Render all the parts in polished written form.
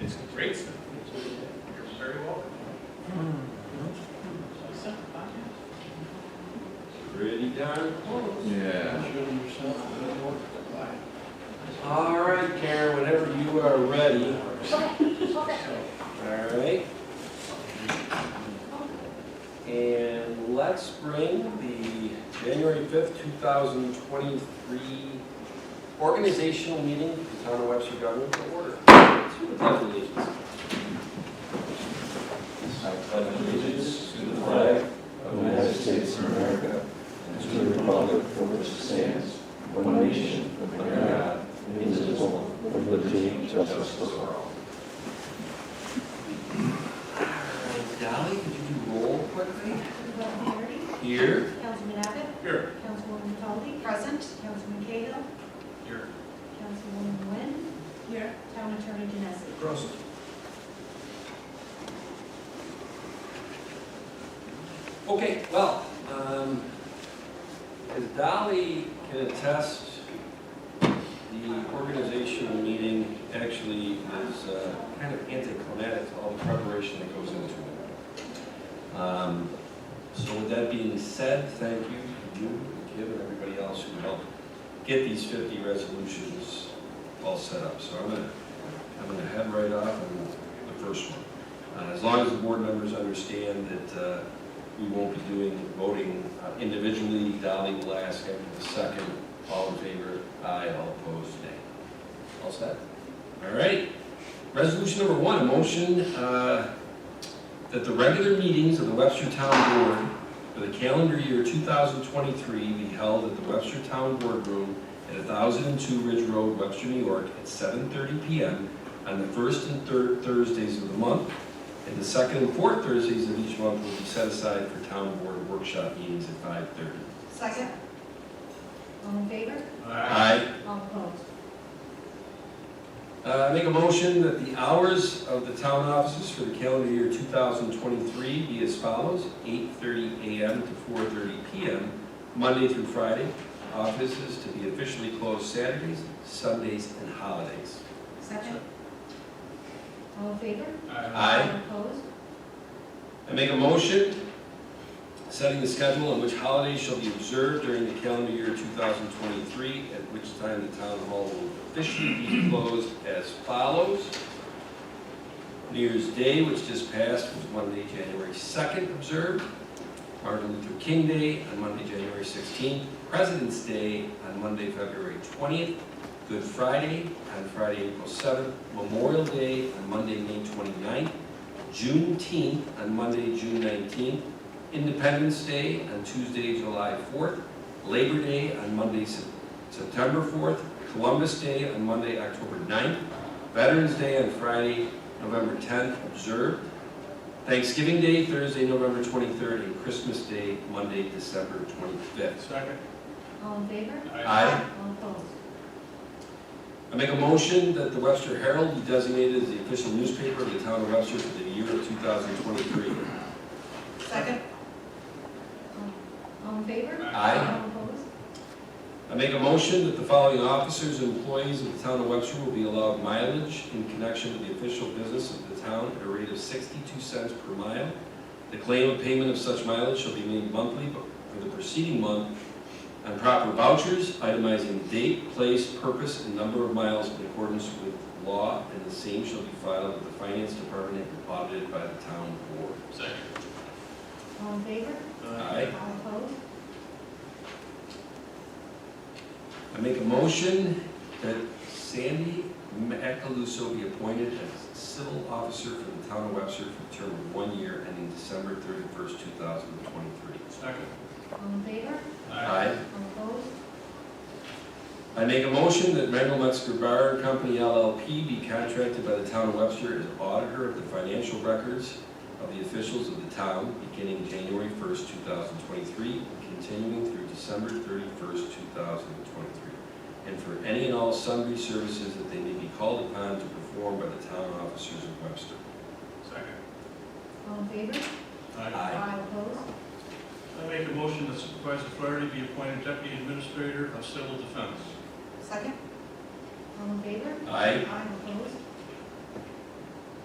It's great stuff. You're very welcome. Pretty darn close. Yeah. All right, Karen, whenever you are ready. All right. And let's bring the January 5th, 2023 organizational meeting of the Town of Webster government to order. Let's do the pledge of allegiance. I pledge allegiance to the flag of the United States of America and to the republic for which it stands, one nation, under God, indivisible, with liberty and justice for all. Dolly, could you do roll quickly? Councilman Hardy? Here. Councilman Abbott? Here. Councilwoman Cody? Present. Councilman Cahill? Here. Councilwoman Nguyen? Here. Town Attorney Genesi? Present. Okay, well, as Dolly can attest, the organizational meeting actually is kind of anticlimactic to all the preparation that goes into it. So with that being said, thank you to you, Kim, and everybody else who helped get these 50 resolutions all set up. So I'm gonna head right off on the first one. As long as the board members understand that we won't be doing voting individually, Dolly will ask after the second. All in favor? Aye. All opposed? Nay. All set? All right. Resolution number 1, a motion that the regular meetings of the Webster Town Board for the calendar year 2023 be held at the Webster Town Boardroom at 1002 Ridge Road, Webster, New York at 7:30 p.m. on the first and third Thursdays of the month, and the second and fourth Thursdays of each month will be set aside for Town Board workshop meetings at 5:30. Second. All in favor? Aye. All opposed? Make a motion that the hours of the town offices for the calendar year 2023 be as follows: 8:30 a.m. to 4:30 p.m. Monday through Friday. Offices to be officially closed Saturdays, Sundays, and holidays. Second. All in favor? Aye. All opposed? I make a motion setting the schedule on which holidays shall be observed during the calendar year 2023, at which time the town hall will officially be closed as follows. New Year's Day, which just passed, was Monday, January 2nd, observed. Martin Luther King Day on Monday, January 16th. President's Day on Monday, February 20th. Good Friday on Friday, April 7th. Memorial Day on Monday, May 29th. Juneteenth on Monday, June 19th. Independence Day on Tuesday, July 4th. Labor Day on Monday, September 4th. Columbus Day on Monday, October 9th. Veterans Day on Friday, November 10th, observed. Thanksgiving Day, Thursday, November 23rd, and Christmas Day, Monday, December 25th. Second. All in favor? Aye. All opposed? I make a motion that the Webster Herald be designated as the official newspaper of the town of Webster for the year of 2023. Second. All in favor? Aye. All opposed? I make a motion that the following officers and employees of the town of Webster will be allowed mileage in connection with the official business of the town at a rate of 62 cents per mile. The claim of payment of such mileage shall be made monthly for the preceding month on proper vouchers, itemizing date, place, purpose, and number of miles in accordance with law, and the same shall be filed with the finance department and audited by the town board. Second. All in favor? Aye. All opposed? I make a motion that Sandy Macaluso be appointed as civil officer for the town of Webster for a term of 1 year ending December 31st, 2023. Second. All in favor? Aye. All opposed? I make a motion that Mangel Metzger Bar Company LLP be contracted by the town of Webster as auditor of the financial records of the officials of the town beginning January 1st, 2023 and continuing through December 31st, 2023, and for any and all sundry services that they may be called upon to perform by the town officers of Webster. Second. All in favor? Aye. Opposed? I make a motion that Supervisor Flaherty be appointed Deputy Administrator of Civil Defense. Second. All in favor? Aye. Opposed?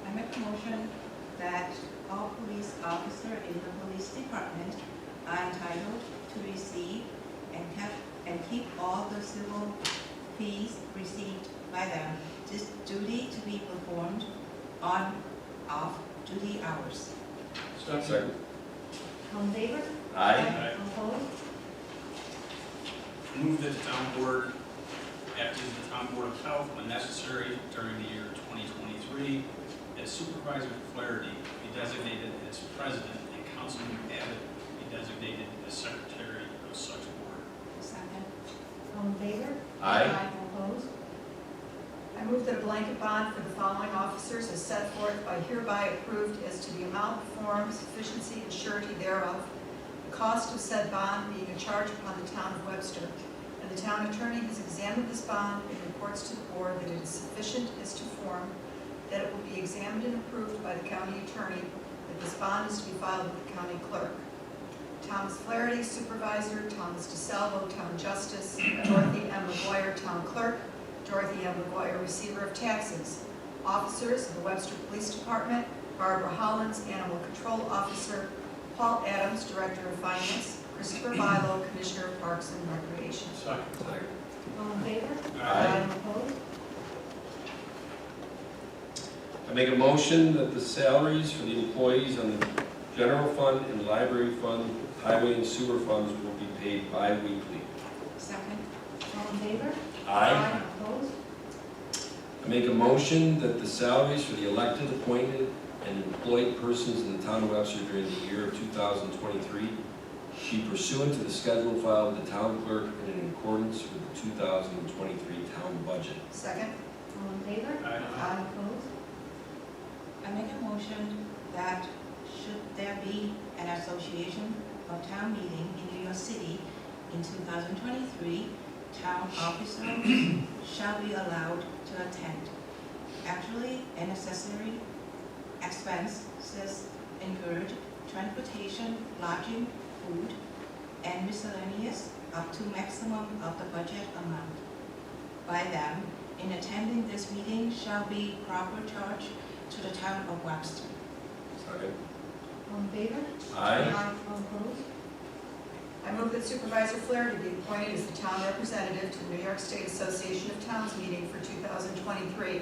I make a motion that all police officers in the police department are entitled to receive and keep all the civil fees received by them. This duty to be performed on off-duty hours. Second. All in favor? Aye. All opposed? Move that the town board act as the town board of health when necessary during the year 2023, that Supervisor Flaherty be designated as president and Councilman Abbott be designated as secretary of such board. Second. All in favor? Aye. All opposed? I move that a blanket bond for the following officers is set forth by hereby approved as to the amount, form, sufficiency, and surety thereof, the cost of said bond being a charge upon the town of Webster. And the town attorney has examined this bond and reports to the board that it is sufficient as to form, that it will be examined and approved by the county attorney, that this bond is to be filed with the county clerk. Thomas Flaherty, supervisor; Thomas DeSalvo, town justice; Dorothy M. McGuire, town clerk; Dorothy M. McGuire, receiver of taxes. Officers of the Webster Police Department: Barbara Hollins, animal control officer; Paul Adams, director of finance; Christopher Bilo, commissioner of parks and recreation. Second. All in favor? Aye. All opposed? I make a motion that the salaries for the employees on the general fund and library fund, highway and sewer funds will be paid bi-weekly. Second. All in favor? Aye. All opposed? I make a motion that the salaries for the elected, appointed, and employed persons in the town of Webster during the year of 2023 be pursuant to the schedule filed with the town clerk and in accordance with the 2023 town budget. Second. All in favor? Aye. All opposed? I make a motion that should there be an association of town meeting in New York City in 2023, town officers shall be allowed to attend. Actually, and necessary expenses incurred, transportation, lodging, food, and miscellaneous up to maximum of the budget amount by them in attending this meeting shall be proper charge to the town of Webster. Second. All in favor? Aye. All opposed? I move that Supervisor Flaherty be appointed as the town representative to the New York State Association of Towns meeting for 2023,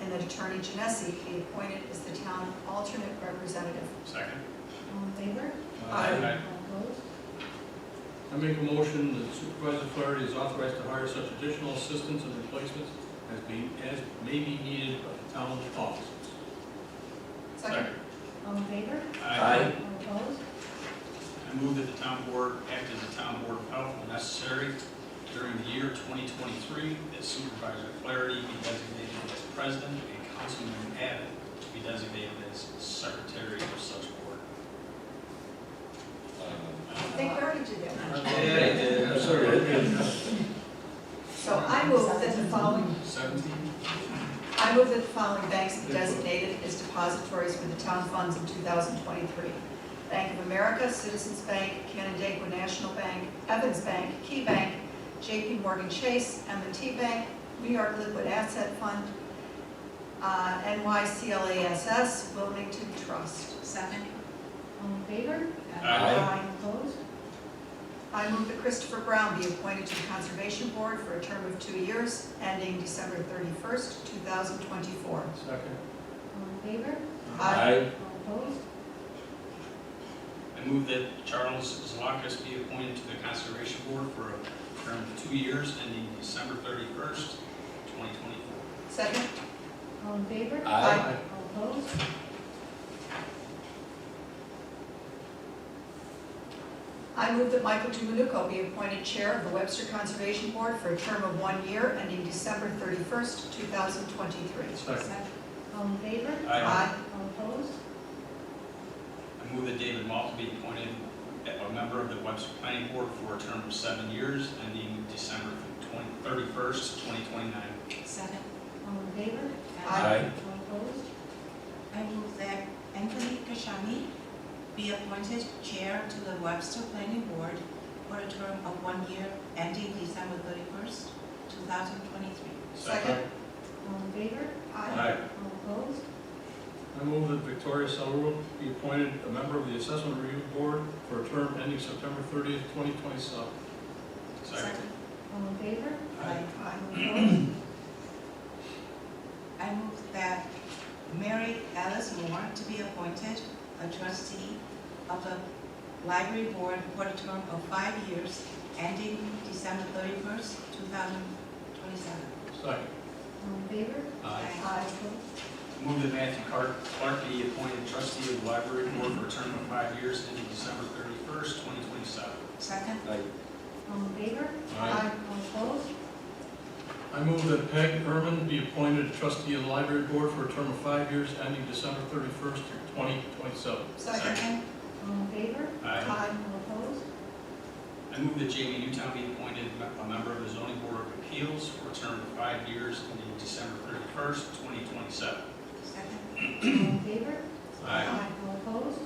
and that Attorney Genesi be appointed as the town alternate representative. Second. All in favor? Aye. All opposed? I make a motion that Supervisor Flaherty is authorized to hire such additional assistants and replacements as may be needed by the town offices. Second. All in favor? Aye. All opposed? I move that the town board act as the town board of health when necessary during the year 2023, that Supervisor Flaherty be designated as president and Councilman Abbott be designated as secretary of such board. I think we already did that. Yeah, that's all right. So I move that the following 17. I move that the following banks be designated as depositories for the town funds in 2023. Bank of America, Citizens Bank, Canandaigua National Bank, Evans Bank, Key Bank, JP Morgan Chase, M&T Bank, New York Liquid Asset Fund, NYCLASS, Wilmington Trust. Second. All in favor? Aye. All opposed? I move that Christopher Brown be appointed to the Conservation Board for a term of 2 years, ending December 31st, 2024. Second. All in favor? Aye. All opposed? I move that Charles Zalakis be appointed to the Conservation Board for a term of 2 years ending December 31st, 2024. Second. All in favor? Aye. All opposed? I move that Michael Dumanuco be appointed Chair of the Webster Conservation Board for a term of 1 year, ending December 31st, 2023. Second. All in favor? Aye. All opposed? I move that David Malta be appointed a member of the Webster Planning Board for a term of 7 years, ending December 31st, 2029. Second. All in favor? Aye. All opposed? I move that Anthony Kashani be appointed chair to the Webster Planning Board for a term of 1 year ending December 31st, 2023. Second. All in favor? Aye. All opposed? Victoria Saluro be appointed a member of the Assessment Review Board for a term ending September 30th, 2027. Second. All in favor? Aye. All opposed? I move that Mary Alice Moore to be appointed a trustee of the library board for a term of 5 years, ending December 31st, 2027. Second. All in favor? Aye. All opposed? Move that Matthew Clark be appointed trustee of the library board for a term of 5 years ending December 31st, 2027. Second. Aye. All in favor? Aye. All opposed? I move that Peg Ehrman be appointed trustee of the library board for a term of 5 years ending December 31st, 2027. Second. All in favor? Aye. All opposed? I move that Jamie Newtown be appointed a member of the zoning board of appeals for a term of 5 years ending December 31st, 2027. Second. All in favor? Aye. All opposed?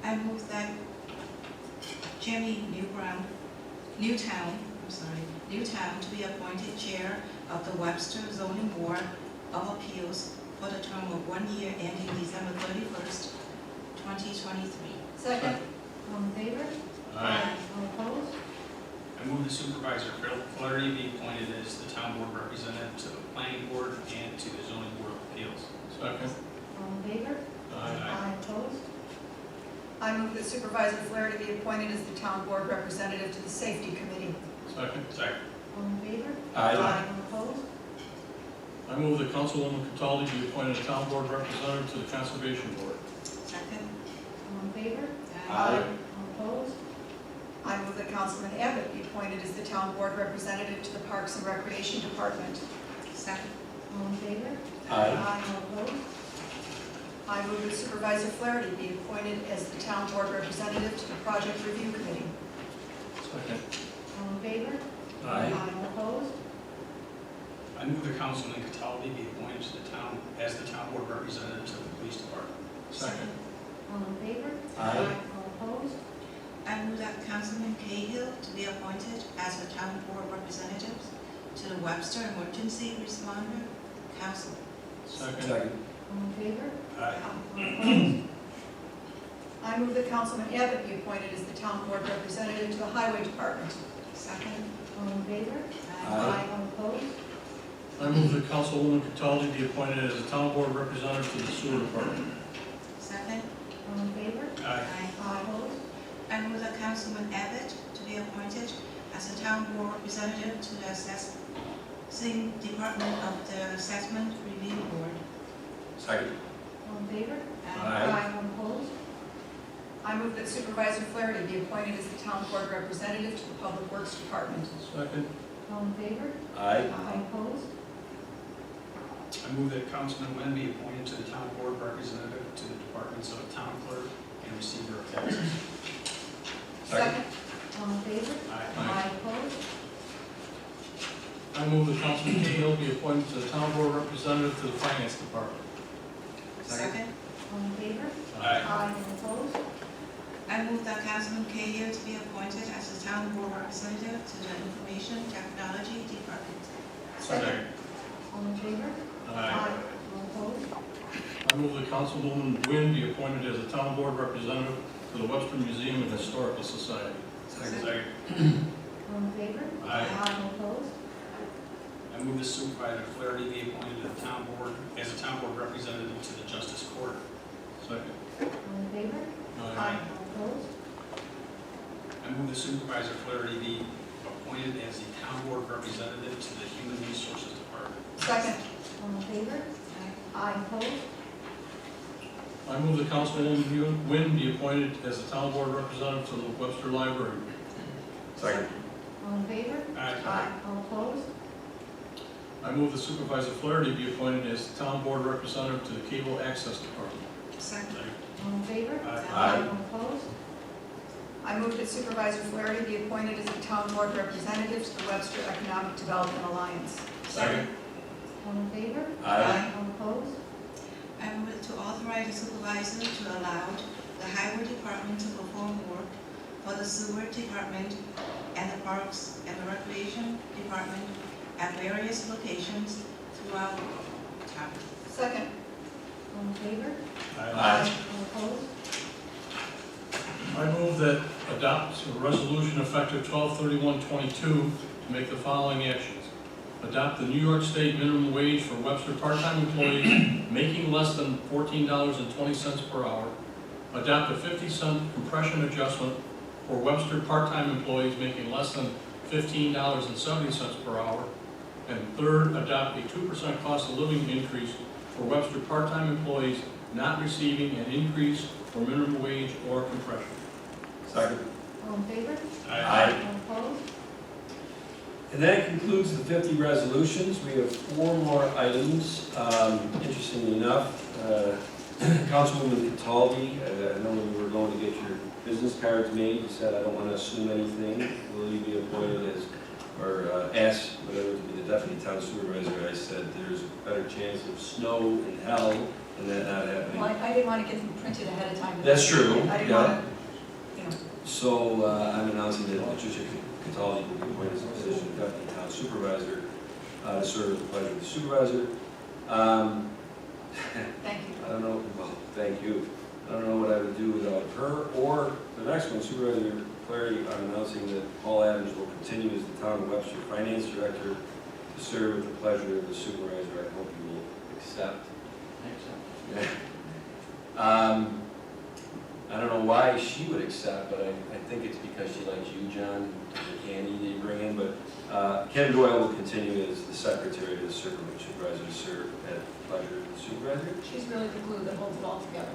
I move that Jimmy Newtown to be appointed chair of the Webster zoning board of appeals for the term of 1 year ending December 31st, 2023. Second. All in favor? Aye. All opposed? I move the supervisor Flaherty be appointed as the town board representative to the planning board and to the zoning board of appeals. Second. All in favor? Aye. Opposed? I move that Supervisor Flaherty be appointed as the town board representative to the safety committee. Second. Second. All in favor? Aye. All opposed? I move that Councilwoman Cataldi be appointed a town board representative to the conservation board. Second. All in favor? Aye. All opposed? I move that Councilman Abbott be appointed as the town board representative to the Parks and Recreation Department. Second. All in favor? Aye. All opposed? I move that Supervisor Flaherty be appointed as the town board representative to the Project Review Committee. Second. All in favor? Aye. All opposed? I move that Councilman Cataldi be appointed to the town as the town board representative to the police department. Second. All in favor? Aye. All opposed? I move that Councilman Cahill to be appointed as the town board representative to the Webster Emergency Responder Council. Second. Second. All in favor? Aye. All opposed? I move that Councilman Abbott be appointed as the town board representative to the Highway Department. Second. All in favor? Aye. All opposed? I move that Councilwoman Cataldi be appointed as a town board representative to the sewer department. Second. All in favor? Aye. All opposed? I move that Councilman Abbott to be appointed as a town board representative to the assessing department of the Assessment Review Board. Second. All in favor? Aye. All opposed? I move that Supervisor Flaherty be appointed as the town board representative to the Public Works Department. Second. All in favor? Aye. All opposed? I move that Councilman Wynn be appointed to the town board representative to the departments of town clerk and receiver of taxes. Second. All in favor? Aye. Opposed? I move that Councilman Cahill be appointed to the town board representative to the finance department. Second. All in favor? Aye. All opposed? I move that Councilman Cahill to be appointed as the town board representative to the Information Technology Department. Second. All in favor? Aye. All opposed? I move that Councilwoman Wynn be appointed as a town board representative to the Webster Museum and Historical Society. Second. All in favor? Aye. All opposed? I move the supervisor Flaherty be appointed to the town board as a town board representative to the justice court. Second. All in favor? Aye. All opposed? I move the supervisor Flaherty be appointed as the town board representative to the human resources department. Second. All in favor? Aye. Opposed? I move that Councilwoman Wynn be appointed as a town board representative to the Webster Library. Second. All in favor? Aye. All opposed? I move that Supervisor Flaherty be appointed as the town board representative to the Cable Access Department. Second. All in favor? Aye. All opposed? I move that Supervisor Flaherty be appointed as the town board representative to the Webster Economic Development Alliance. Second. All in favor? Aye. All opposed? I move to authorize the supervisor to allow the highway department to perform work for the sewer department and the parks and the recreation department at various locations throughout town. Second. All in favor? Aye. All opposed? I move that adopt a resolution effective 12/31/22 to make the following actions. Adopt the New York State minimum wage for Webster part-time employees making less than $14.20 per hour. Adopt a 50-cent compression adjustment for Webster part-time employees making less than $15.70 per hour. And third, adopt a 2% cost of living increase for Webster part-time employees not receiving an increase for minimum wage or compression. Second. All in favor? Aye. All opposed? And that concludes the 50 resolutions. We have 4 more items. Interestingly enough, Councilwoman Cataldi, I know when we were going to get your business cards made, you said, I don't want to assume anything. Will you be appointed as, or asked whatever to be the deputy town supervisor? I said, there's a better chance of snow and hell than that not happening. Well, I didn't want to get them printed ahead of time. That's true, I didn't yeah. want to, you know. So I'm announcing that Patricia Cataldi will be appointed as the position of deputy town supervisor to serve at the pleasure of the supervisor. Thank you. I don't know, well, thank you. I don't know what I would do without her or the next one, Supervisor Clary. I'm announcing that Paul Adams will continue as the town of Webster Finance Director to serve at the pleasure of the supervisor. I hope you will accept. I don't know why she would accept, but I think it's because she likes you, John, the candy that you bring in. But Ken Doyle will continue as the secretary to the supervisor to serve at the pleasure of the supervisor. She's really the glue that holds it all together.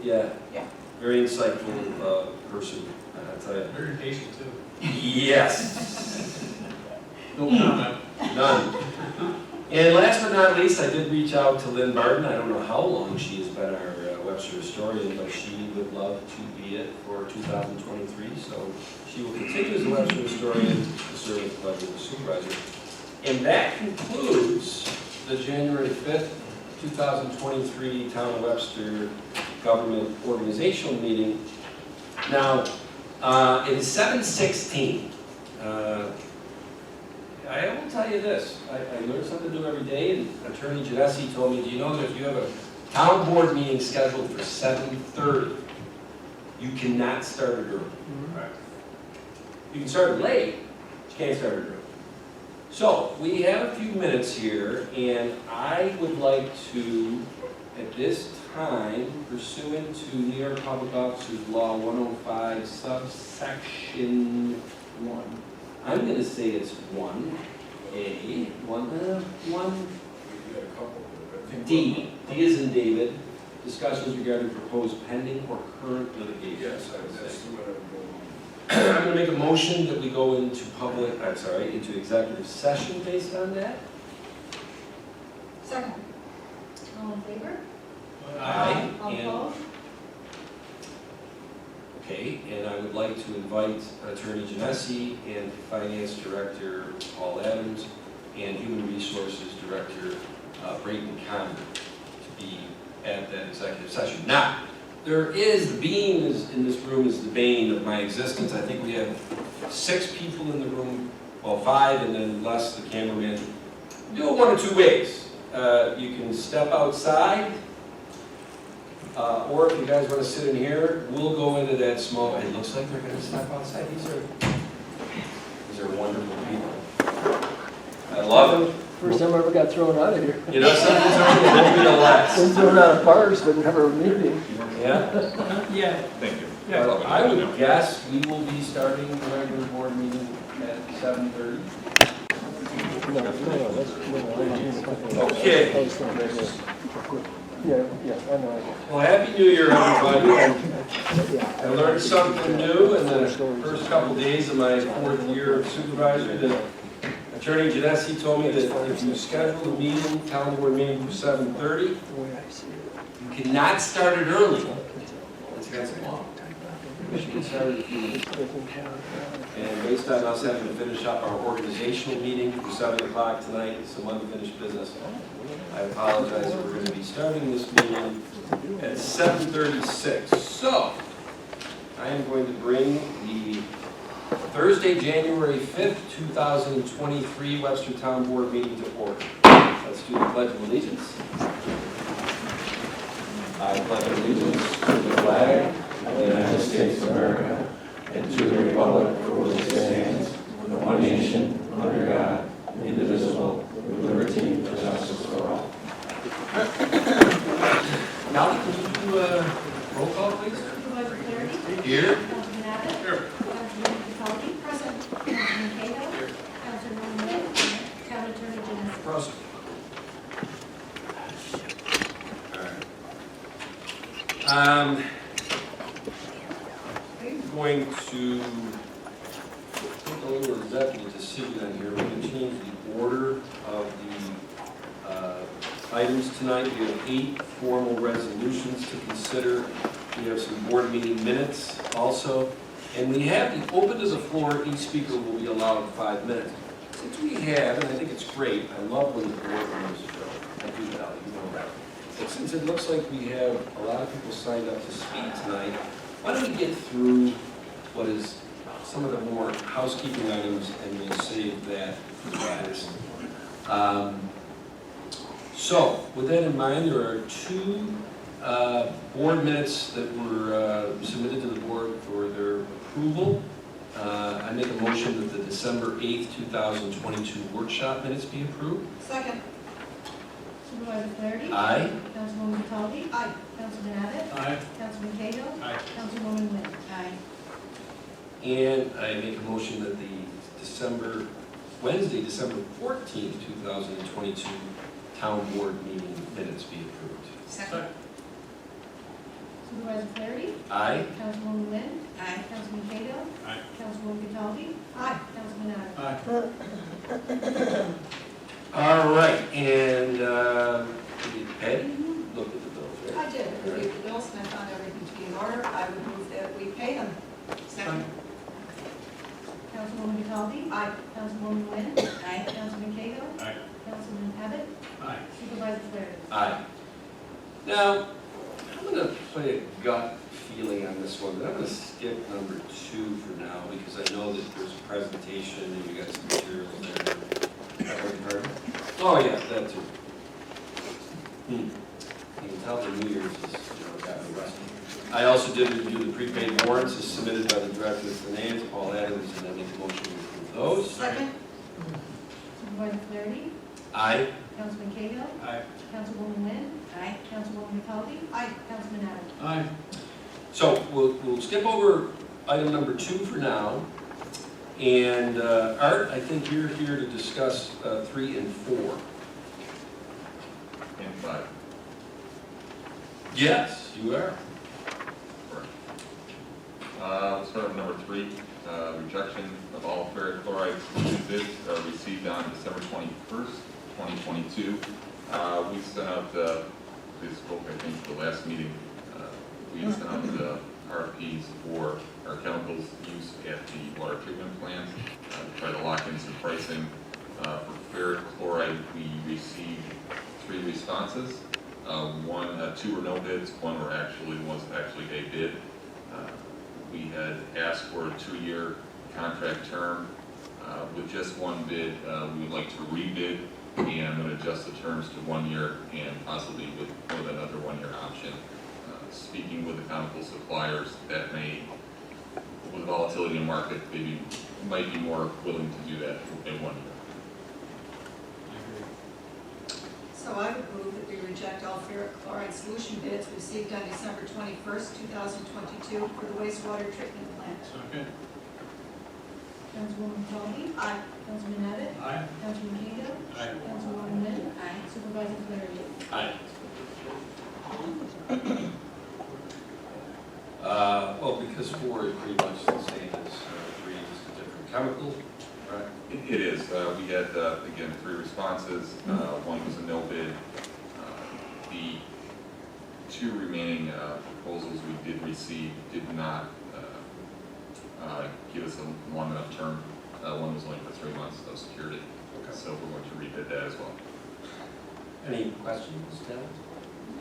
Yeah. Yeah. Very insightful person, I tell you. Very patient too. Yes. No comment. None. And last but not least, I did reach out to Lynn Barton. I don't know how long she has been our Webster historian, but she would love to be it for 2023. So she will continue as the Webster historian to serve at the pleasure of the supervisor. And that concludes the January 5th, 2023 Town of Webster Government Organizational Meeting. Now, it is 7:16. I will tell you this, I learn something new every day, and Attorney Genesi told me, do you know that if you have a town board meeting scheduled for 7:30, you cannot start it early? You can start it late, but you can't start it early. So, we have a few minutes here, and I would like to, at this time, pursuant to New York Public Officers Law 105, subsection 1, I'm going to say it's 1A, 1D. D is in David. Discussions regarding proposed pending or current litigation. Yes, that's what I'm going. I'm going to make a motion that we go into into executive session based on that. Second. All in favor? Aye. All And, opposed? okay, and I would like to invite Attorney Genesi and Finance Director Paul Adams and Human Resources Director Brayton Conner to be at that executive session. Now, there is, the beam is, in this room is the bane of my existence. I think we have 6 people in the room, well 5 and then less the cameraman. Do it one of 2 ways. You can step outside, or if you guys want to sit in here, we'll go into that small, it looks like they're going to step outside. These are wonderful people. I love them. First time I ever got thrown out of here. You know, sometimes it won't be the last. Been thrown out of parks, but never a meeting. Yeah? Yeah. Thank you. Well, I would guess we will be starting the regular board meeting at 7:30. No, that's, Okay. Yeah, I know. Well, Happy New Year, everybody. Yeah. I learned something new in the first couple days of my 4th year of supervisor. That Attorney Genesi told me that if you schedule a meeting, town board meeting for 7:30, The way I see it. you cannot start it early. That's against the law. You can start it if you want. And based on us having to finish up our organizational meeting for 7 o'clock tonight, some unfinished business, I apologize that we're going to be starting this meeting at 7:36. So, I am going to bring the Thursday, January 5th, 2023 Webster Town Board meeting to order. Let's do the Pledge of Allegiance. I pledge allegiance to the flag of the United States of America and to the republic for which it stands, one nation, under God, indivisible, with liberty and justice for all. Now, can you do a roll call, please? Supervisor Flaherty? Here. Councilman Abbott? Here. Councilman Capelli? Present. Councilman Cahill? Here. Councilwoman Wynn? Town Attorney Genesi? Present. I'm going to take a little executive decision on here. We're going to change the order of the items tonight. We have 8 formal resolutions to consider. We have some board meeting minutes also. And we have the open to the floor. Each speaker will be allowed 5 minutes. Since we have, and I think it's great, I love when the board members go. I do that, you know that. But since it looks like we have a lot of people signed up to speak tonight, why don't we get through what is some of the more housekeeping items, and we'll save that for last. So, with that in mind, there are 2 board minutes that were submitted to the board for their approval. I make a motion that the December 8th, 2022 workshop minutes be approved. Second. Supervisor Flaherty? Aye. Councilwoman Capelli? Aye. Councilman Abbott? Aye. Councilman Cahill? Aye. Councilwoman Wynn? Aye. And I make a motion that the Wednesday, December 14th, 2022 town board meeting minutes be approved. Second. Supervisor Flaherty? Aye. Councilwoman Wynn? Aye. Councilman Cahill? Aye. Councilwoman Capelli? Aye. Councilman Abbott? Aye. All right, and Patty, look at the bills, I right? did, I reviewed the bills and I found everything to be in order. I would move that we pay them. Second. Councilwoman Capelli? Aye. Councilwoman Wynn? Aye. Councilman Cahill? Aye. Councilman Abbott? Aye. Supervisor Flaherty? Aye. Now, I'm going to play a gut feeling on this one, but I'm going to skip number 2 for now because I know that there's a presentation and you got some materials there. Oh, yeah, that too. You can tell the New Year's is, got me rusty. I also did review the prepaid warrants as submitted by the Director of Finance, Paul Adams, and I make a motion to approve those. Second. Supervisor Flaherty? Aye. Councilman Cahill? Aye. Councilwoman Wynn? Aye. Councilwoman Capelli? Aye. Councilman Abbott? Aye. So we'll skip over item number 2 for now. And Art, I think you're here to discuss 3 and 4. And 5. Yes, you are. Let's start with number 3, rejection of all ferric chloride solution bids received on December 21st, 2022. We sent out, we spoke, I think, the last meeting, we sent out the RFPs for our chemicals used at the water treatment plants to try to lock in some pricing. For ferric chloride, we received 3 responses. 2 were no bids, 1 were actually, was actually a bid. We had asked for a 2-year contract term. With just 1 bid, we would like to rebid and adjust the terms to 1 year and possibly with another 1-year option. Speaking with the chemical suppliers, that may, with volatility in the market, maybe might be more willing to do that in 1 year. So I would move that we reject all ferric chloride solution bids received on December 21st, 2022 for the wastewater treatment plant. Second. Councilwoman Capelli? Aye. Councilman Abbott? Aye. Councilman Cahill? Aye. Councilwoman Wynn? Aye. Supervisor Flaherty? Aye. Well, because 4 is pretty much the same as 3, just a different chemical, right? It is. We had, again, 3 responses. 1 was a no bid. The 2 remaining proposals we did receive did not give us a long enough term. 1 was only for 3 months of security. Okay. So we're going to rebid that as well. Any questions, Dennis?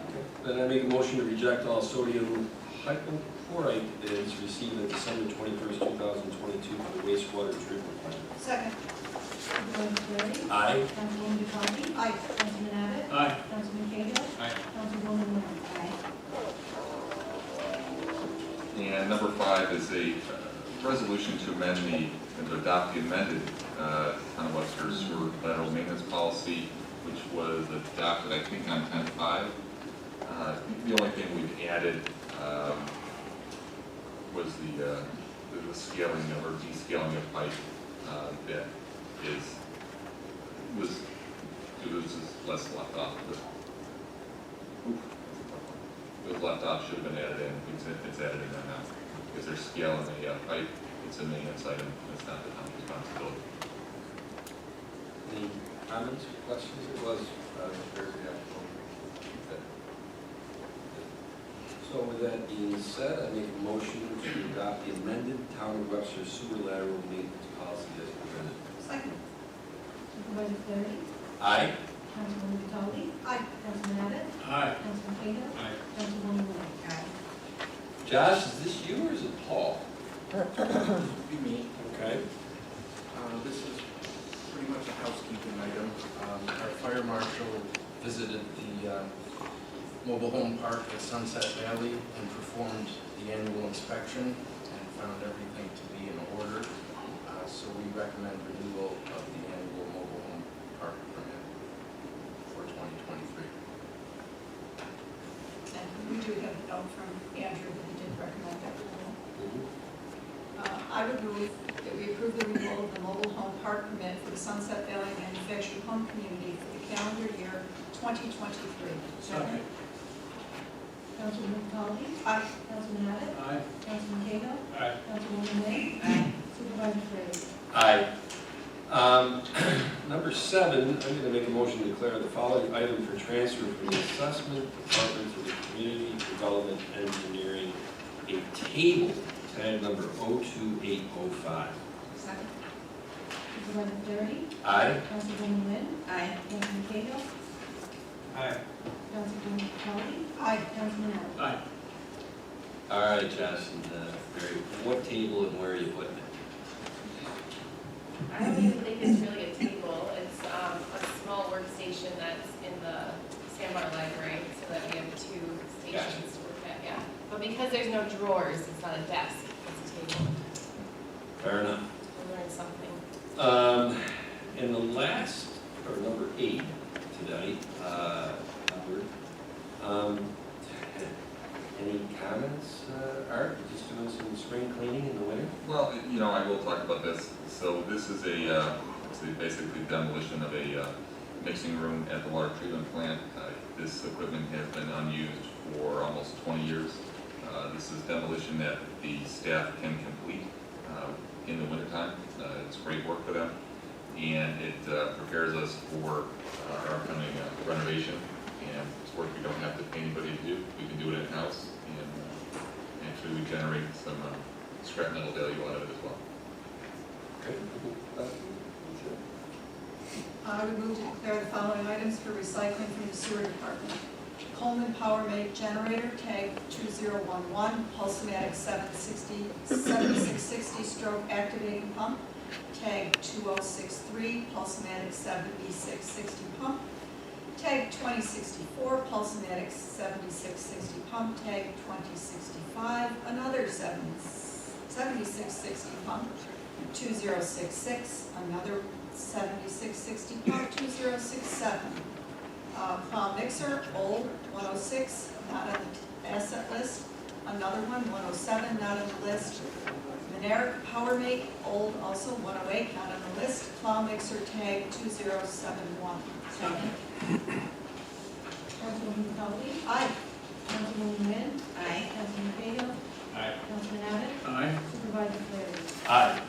Okay. Then I make a motion to reject all sodium hypochlorite bids received on December 21st, 2022 for the wastewater treatment plant. Second. Supervisor Flaherty? Aye. Councilwoman Capelli? Aye. Councilman Abbott? Aye. Councilman Cahill? Aye. Councilwoman Wynn? Aye. number 5 is a resolution to amend and to adopt the amended Town of Webster sewer lateral maintenance policy, which was adopted, I think, on 10/5. The only thing we've added was the scaling of, or descaling of pipe that was less left off. It was left off, should have been added in. It's added in there now. Because there's scale in the pipe, it's a maintenance item, it's not the town's responsibility. Any comments or questions? It was very helpful. So with that being said, I make a motion to adopt the amended Town of Webster sewer lateral maintenance policy as presented. Second. Supervisor Flaherty? Aye. Councilwoman Catali? Aye. Councilman Abbott? Aye. Councilman Cahill? Aye. Councilwoman Wood? Aye. Josh, is this you or is it Paul? Be me. Okay. This is pretty much a housekeeping item. Our fire marshal visited the mobile home park at Sunset Valley and performed the annual inspection and found everything to be in order. So we recommend renewal of the annual mobile home park permit for 2023. And we do have a note from Andrew that he did recommend that renewal. I would move that we approve the renewal of the mobile home park permit for the Sunset Valley Manufactured Home Community for the calendar year 2023. Second. Councilwoman Catali? Aye. Councilman Abbott? Aye. Councilman Cahill? Aye. Councilwoman Wood? Aye. Supervisor Flaherty? Aye. Number 7, I'm going to make a motion to declare the following item for transfer from the assessment department to the community development engineering, a table, tag number 02805. Second. Supervisor Flaherty? Aye. Councilwoman Wood? Aye. Councilman Cahill? Aye. Councilwoman Catali? Aye. Councilman Abbott? Aye. All right, Josh and Barry, what table and where are you putting it? I don't even think it's really a table. It's a small workstation that's in the Sandbar Library so that we have 2 stations to work at, yeah. But because there's no drawers, it's not a desk, it's a table. Fair enough. We'll learn something. In the last, or number 8 tonight, any comments, Art? You're just doing some spring cleaning in the winter? Well, you know, I will talk about this. So this is basically demolition of a mixing room at the water treatment plant. This equipment has been unused for almost 20 years. This is demolition that the staff can complete in the wintertime. It's great work for them, and it prepares us for our upcoming renovation. And it's work we don't have to pay anybody to do. We can do it in-house, and actually we generate some scrap metal value out of it as well. I would move to declare the following items for recycling from the sewer department. Coleman Power Make generator, tag 2011, Pulsomatic 7660 stroke activating pump, tag 2063, Pulsomatic 7660 pump, tag 2064, Pulsomatic 7660 pump, tag 2065, another 7660 pump, 2066, another 7660 pump, 2067. Plow mixer, old, 106, not on the asset list. Another one, 107, not on the list. Mineric Power Make, old, also 108, not on the list. Plow mixer tag 2071. Second. Councilwoman Catali? Aye. Councilwoman Wood? Aye. Councilman Cahill? Aye. Councilman Abbott? Aye. Supervisor Flaherty? Aye.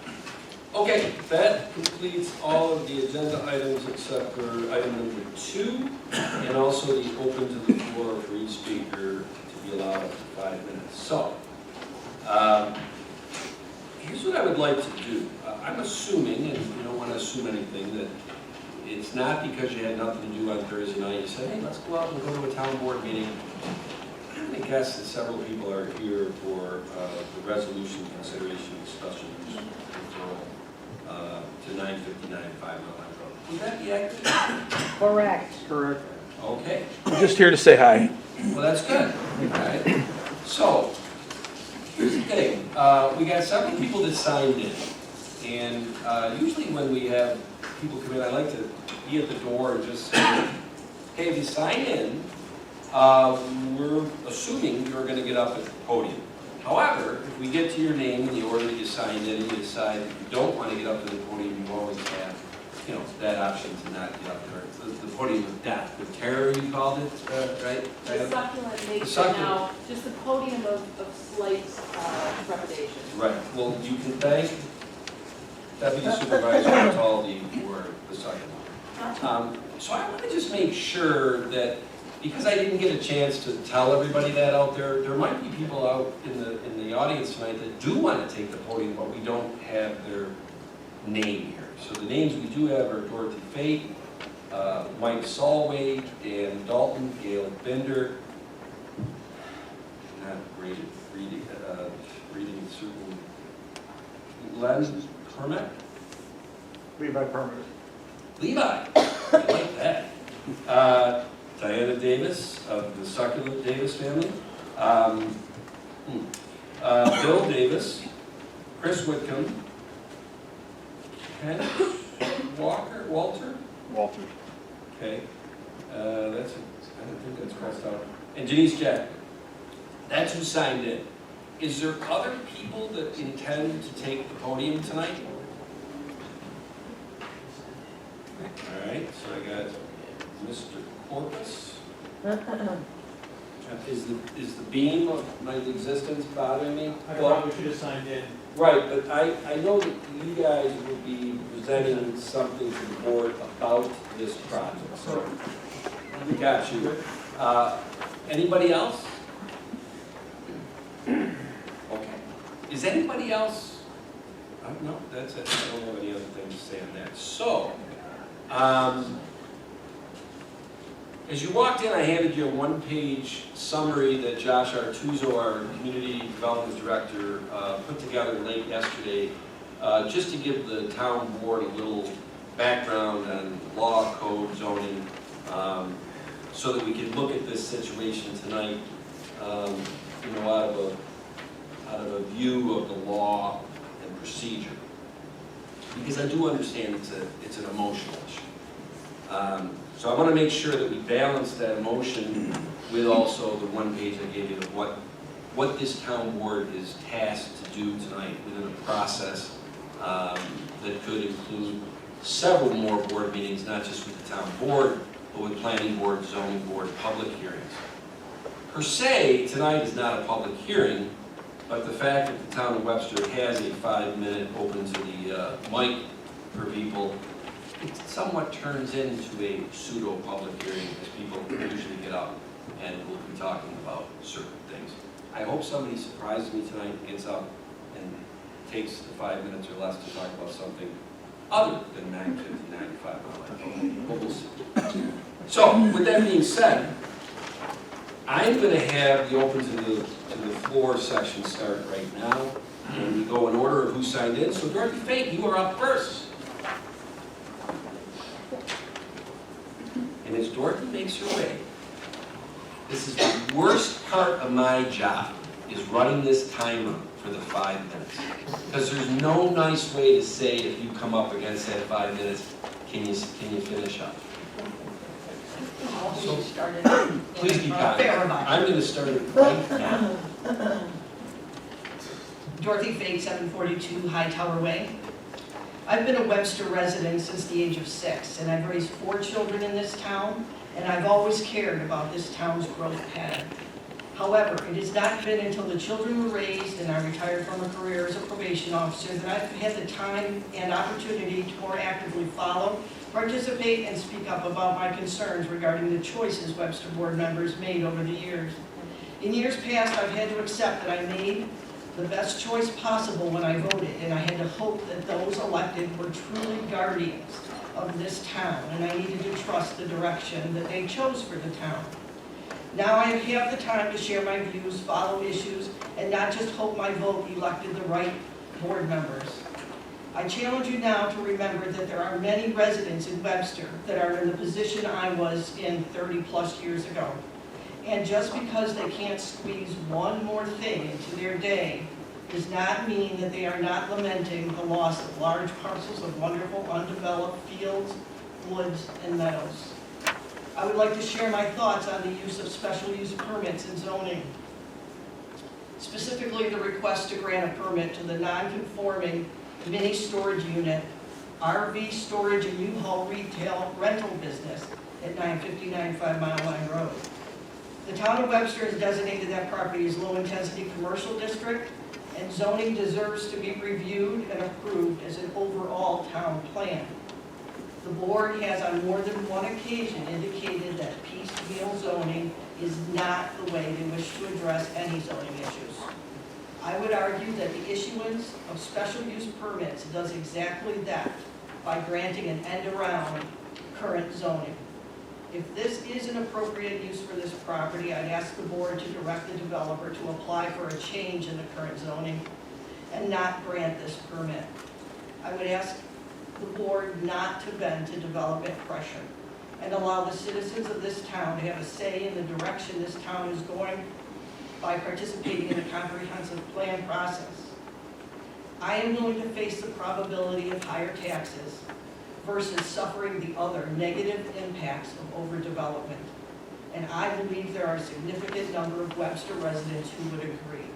Okay, that completes all of the agenda items except for item number 2, and also the open to the floor for each speaker to be allowed up to 5 minutes. So, here's what I would like to do. I'm assuming, and you don't want to assume anything, that it's not because you had nothing to do on Thursday night, you said, hey, let's go out and go to a town board meeting. I'm going to guess that several people are here for the resolution consideration discussion to 959 5 Mile Line Road. Would that be accurate? Correct. Correct. Okay, I'm just here to say hi. well, that's good. All right. So, here's the thing, we got several people that signed in. And usually when we have people come in, I like to be at the door and just say, hey, if you sign in, we're assuming you're gonna get up at the podium. However, if we get to your name in the order that you signed in and you decide that you don't want to get up to the podium, you always have, you know, that option to not get up there. It's the podium of death, the terror you called it, right? The succulent makes it succulent. now just the podium of slight trepidation. Right, well, you can thank Deputy Supervisor Cataldi for the succulent. So I want to just make sure that, because I didn't get a chance to tell everybody that out there, there might be people out in the audience tonight that do want to take the podium, but we don't have their name here. So the names we do have are Dorothy Fate, Mike Solway, Dan Dalton, Gail Bender, not reading certain, Len Kermack? Levi Permit. Levi, I like that. Diana Davis of the Succulent Davis family. Bill Davis, Chris Whitcomb, Ken Walter? Walter. Okay, I don't think that's crossed out. And Janice Jack. That's who signed in. Is there other people that intend to take the podium tonight? All right, so I got Mr. Corpus. Is the beam of my existence bothering me? I probably should have signed in. Right, but I know that you guys will be presenting something to the board about this project, so we got you. Anybody else? Okay. Is anybody else? No, that's it. I don't have any other thing to say on that. So, as you walked in, I handed you a one-page summary that Josh Artuso, our Community Development Director, put together late yesterday, just to give the town board a little background on law, code, zoning, so that we could look at this situation tonight, you know, out of a view of the law and procedure. Because I do understand it's an emotional issue. So I want to make sure that we balance that emotion with also the one page I gave you of what this town board is tasked to do tonight within a process that could include several more board meetings, not just with the town board, but with planning board, zoning board, public hearings. Per se, tonight is not a public hearing, but the fact that the town of Webster has a 5-minute open to the mic for people, it somewhat turns into a pseudo-public hearing as people usually get up and will be talking about certain things. I hope somebody surprises me tonight and gets up and takes the 5 minutes or less to talk about something other than 950, 95 mile. We'll see. So, with that being said, I'm going to have the open to the floor section start right now, and we go in order of who signed in. So, Dorothy Fate, you are up first. And as Dorothy makes her way, this is the worst part of my job, is running this timer for the 5 minutes. Because there's no nice way to say if you come up against that 5 minutes, can you finish up? So, please be kind. I'm going to start it right now. Dorothy Fate, 742 High Tower Way. I've been a Webster resident since the age of 6, and I've raised 4 children in this town, and I've always cared about this town's growth pattern. However, it has not been until the children were raised and I retired from a career as a probation officer that I've had the time and opportunity to more actively follow, participate, and speak up about my concerns regarding the choices Webster board members made over the years. In years past, I've had to accept that I made the best choice possible when I voted, and I had to hope that those elected were truly guardians of this town, and I needed to trust the direction that they chose for the town. Now I have the time to share my views, follow issues, and not just hope my vote elected the right board members. I challenge you now to remember that there are many residents in Webster that are in the position I was in 30+ years ago. And just because they can't squeeze one more thing into their day does not mean that they are not lamenting the loss of large parcels of wonderful undeveloped fields, woods, and meadows. I would like to share my thoughts on the use of special use permits in zoning. Specifically, the request to grant a permit to the non-conforming mini storage unit, RV storage and U-Haul retail rental business at 959 5 Mile Line Road. The town of Webster has designated that property as low-intensity commercial district, and zoning deserves to be reviewed and approved as an overall town plan. The board has on more than one occasion indicated that piecemeal zoning is not the way they wish to address any zoning issues. I would argue that the issuance of special use permits does exactly that by granting an end around current zoning. If this is an appropriate use for this property, I'd ask the board to direct the developer to apply for a change in the current zoning and not grant this permit. I would ask the board not to bend to development pressure and allow the citizens of this town to have a say in the direction this town is going by participating in the comprehensive plan process. I am willing to face the probability of higher taxes versus suffering the other negative impacts of overdevelopment. And I believe there are a significant number of Webster residents who would agree.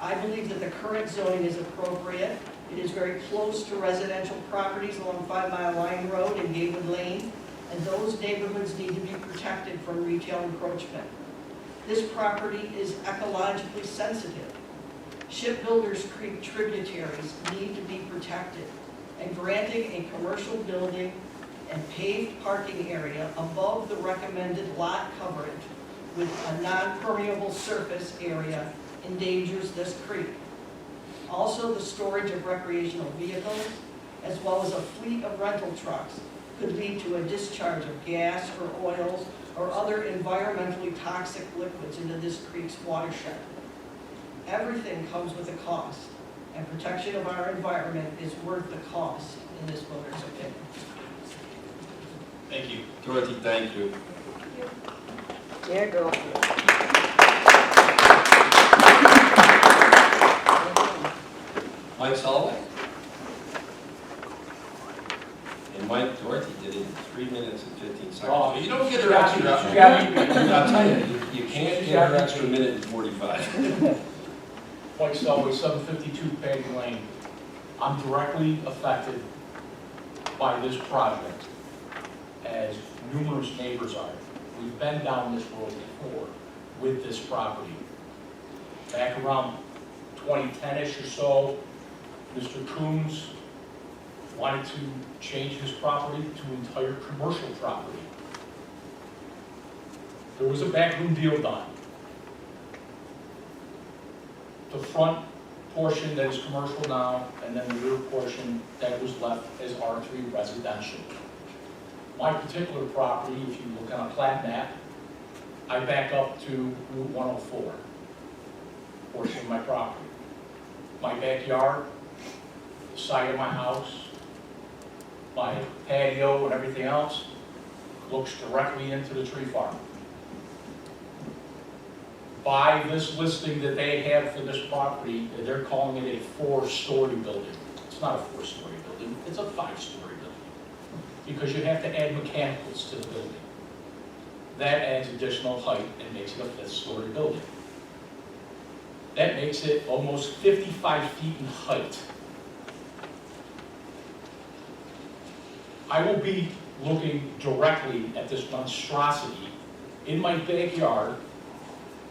I believe that the current zoning is appropriate. It is very close to residential properties along 5 Mile Line Road and Gatewood Lane, and those neighborhoods need to be protected from retail encroachment. This property is ecologically sensitive. Shipbuilders Creek tributaries need to be protected, and granting a commercial building and paved parking area above the recommended lot coverage with a non-permeable surface area endangers this creek. Also, the storage of recreational vehicles, as well as a fleet of rental trucks, could lead to a discharge of gas or oils or other environmentally toxic liquids into this creek's watershed. Everything comes with a cost, and protection of our environment is worth the cost, in this voter's opinion. Thank you. Dorothy, thank you. There you go. Mike Soloway? And Mike, Dorothy did it in 3 minutes and 15 seconds. Oh, You don't get her extra. I'll tell you, you can't get her extra minute and 45. Mike Selway, 752 Peg Lane. I'm directly affected by this project, as numerous neighbors are. We've been down this road before with this property. Back around 2010-ish or so, Mr. Coombs wanted to change his property to entire commercial property. There was a backroom deal done. The front portion that is commercial now, and then the rear portion that was left as R3 residential. My particular property, if you look on a plat map, I back up to Route 104, portion of my property. My backyard, the side of my house, my patio and everything else looks directly into the tree farm. By this listing that they have for this property, they're calling it a 4-story building. It's not a 4-story building, it's a 5-story building. Because you have to add mechanicals to the building. That adds additional height and makes it a 5th-story building. That makes it almost 55 feet in height. I will be looking directly at this monstrosity in my backyard,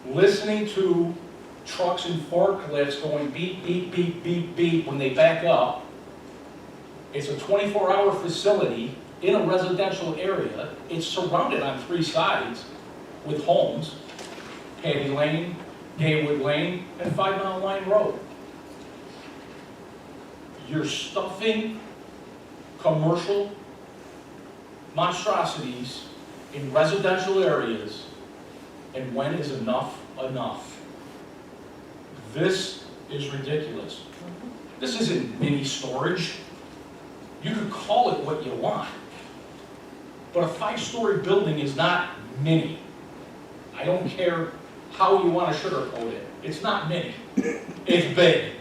listening to trucks and forklifts going beep, beep, beep, beep, beep when they back up. It's a 24-hour facility in a residential area. It's surrounded on 3 sides with homes, Patty Lane, Gatewood Lane, and 5 Mile Line Road. You're stuffing commercial monstrosities in residential areas, and when is enough enough? This is ridiculous. This isn't mini storage. You could call it what you want, but a 5-story building is not mini. I don't care how you want to sugarcoat it. It's not mini, it's big.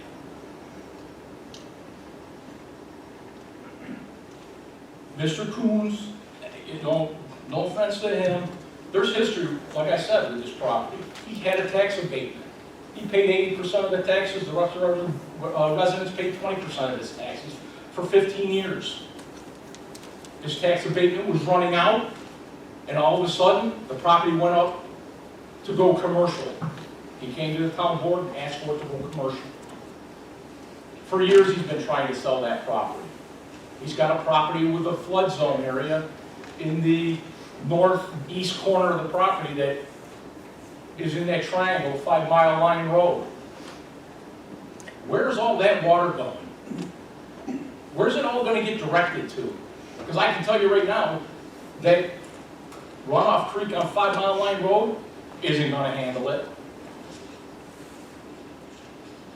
Mr. Coons, you know, no offense to him, there's history, like I said, with this property. He had a tax abatement. He paid 80% of the taxes, the rest of the residents paid 20% of his taxes for 15 years. His tax abatement was running out, and all of a sudden, the property went up to go commercial. He came to the town board and asked for it to go commercial. For years, he's been trying to sell that property. He's got a property with a flood zone area in the northeast corner of the property that is in that triangle, 5 Mile Line Road. Where's all that water going? Where's it all going to get directed to? Because I can tell you right now that Runoff Creek on 5 Mile Line Road isn't going to handle it.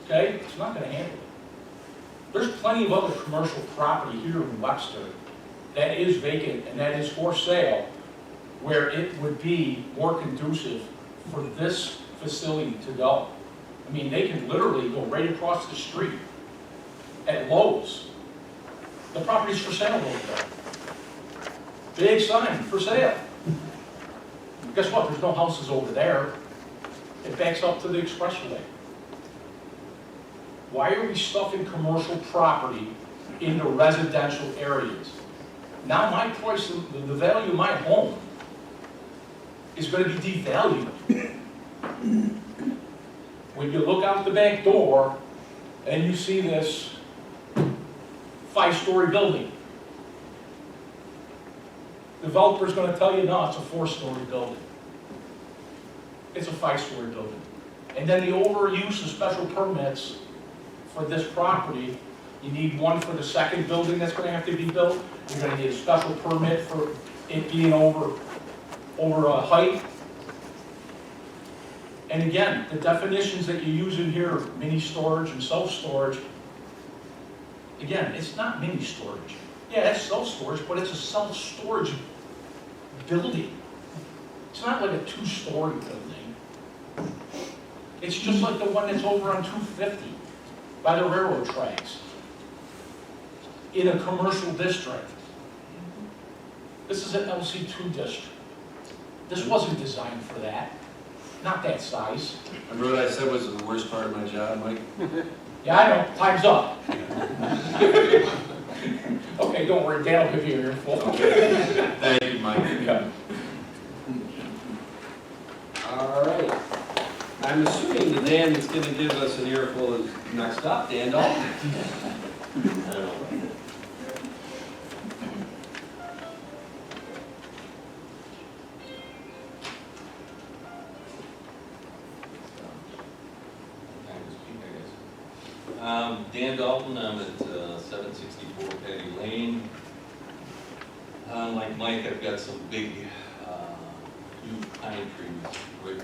Okay? It's not going to handle it. There's plenty of other commercial property here in Webster that is vacant and that is for sale, where it would be more conducive for this facility to go. I mean, they can literally go right across the street at Lowe's. The property's for sale over there. Big sign, for sale. Guess what? There's no houses over there. It backs up to the expressway. Why are we stuffing commercial property into residential areas? Now my price, the value of my home is going to be devalued. When you look out the back door and you see this 5-story building, the developer's going to tell you, no, it's a 4-story building. It's a 5-story building. And then the overuse of special permits for this property, you need one for the second building that's going to have to be built. You're going to need a special permit for it being over a height. And again, the definitions that you use in here, mini storage and self-storage, again, it's not mini storage. Yeah, it's self-storage, but it's a self-storage building. It's not like a 2-story building. It's just like the one that's over on 250 by the railroad tracks in a commercial district. This is an LC2 district. This wasn't designed for that. Not that size. Remember what I said was the worst part of my job, Mike? Yeah, I know. Time's up. Okay, don't worry. Dan will give you your info. Okay. Thank you, Mike. Yeah. All right. I'm assuming that Dan is going to give us an earful is next up. Dan Dalton. I don't know. Dan Dalton, I'm at 764 Patty Lane. Like Mike, I've got some big huge pine trees right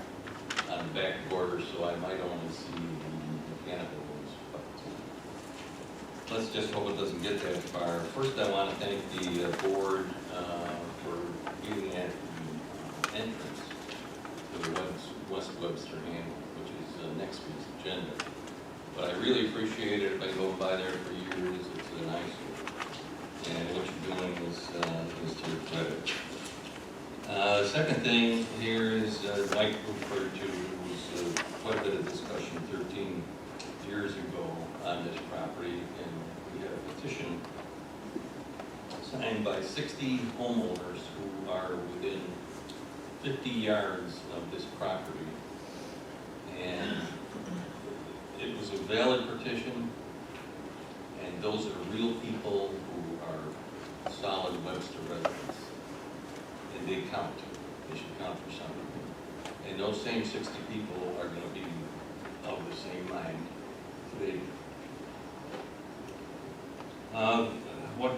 on the back border, so I might only see the mechanical ones. But let's just hope it doesn't get that far. First, I want to thank the board for giving that the entrance to the West Webster handle, which is next week's agenda. But I really appreciate it. If I go by there for years, it's a nice one. And what you're doing is to your credit. Second thing here is, Mike referred to, there was quite a bit of discussion 13 years ago on this property, and we had a petition signed by 60 homeowners who are within 50 yards of this property. And it was a valid petition, and those are real people who are solid Webster residents. And they count. They should count for something. And those same 60 people are going to be of the same mind today. What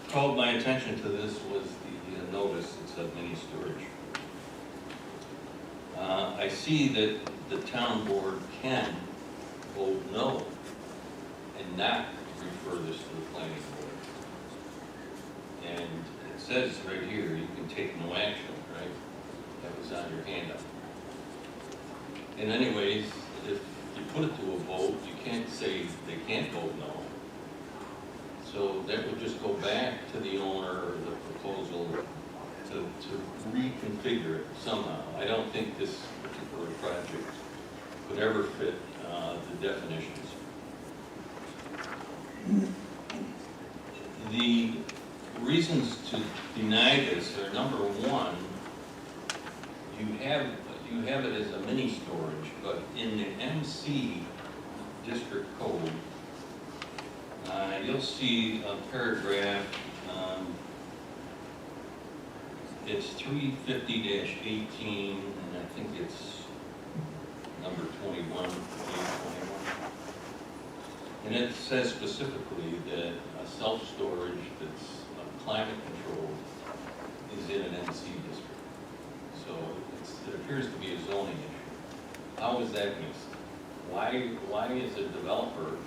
called my attention to this was the notice that said mini storage. I see that the town board can vote no and not refer this to the planning board. And it says right here, you can take no action, right? That was on your handout. And anyways, if you put it to a vote, you can't say they can't vote no. So that would just go back to the owner or the proposal to reconfigure it somehow. I don't think this particular project would ever fit the definitions. The reasons to deny this are, number one, you have it as a mini storage, but in the MC district code, you'll see a paragraph, it's 350-18, and I think it's number 21, page 21. And it says specifically that a self-storage that's climate controlled is in an MC district. So it appears to be a zoning issue. How is that missed? Why is a developer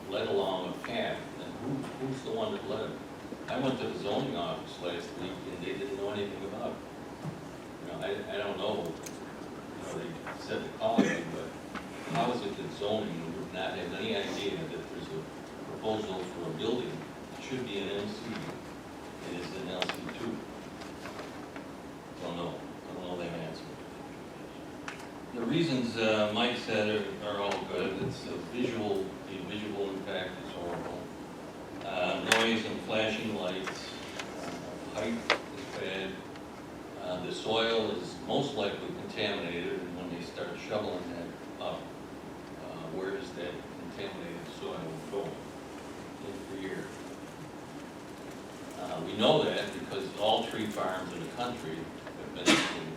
led along a path, and who's the one that led him? I went to the zoning office last week and they didn't know anything about it. I don't know, they said to call me, but how is it that zoning would not have any idea that there's a proposal for a building that should be an MC and is an LC2? Don't know that answer. The reasons Mike said are all good. It's the visual impact is horrible. Noise and flashing lights, height is bad. The soil is most likely contaminated, and when they start shoveling that up, where does that contaminated soil go? In for year. We know that because all tree farms in the country have been using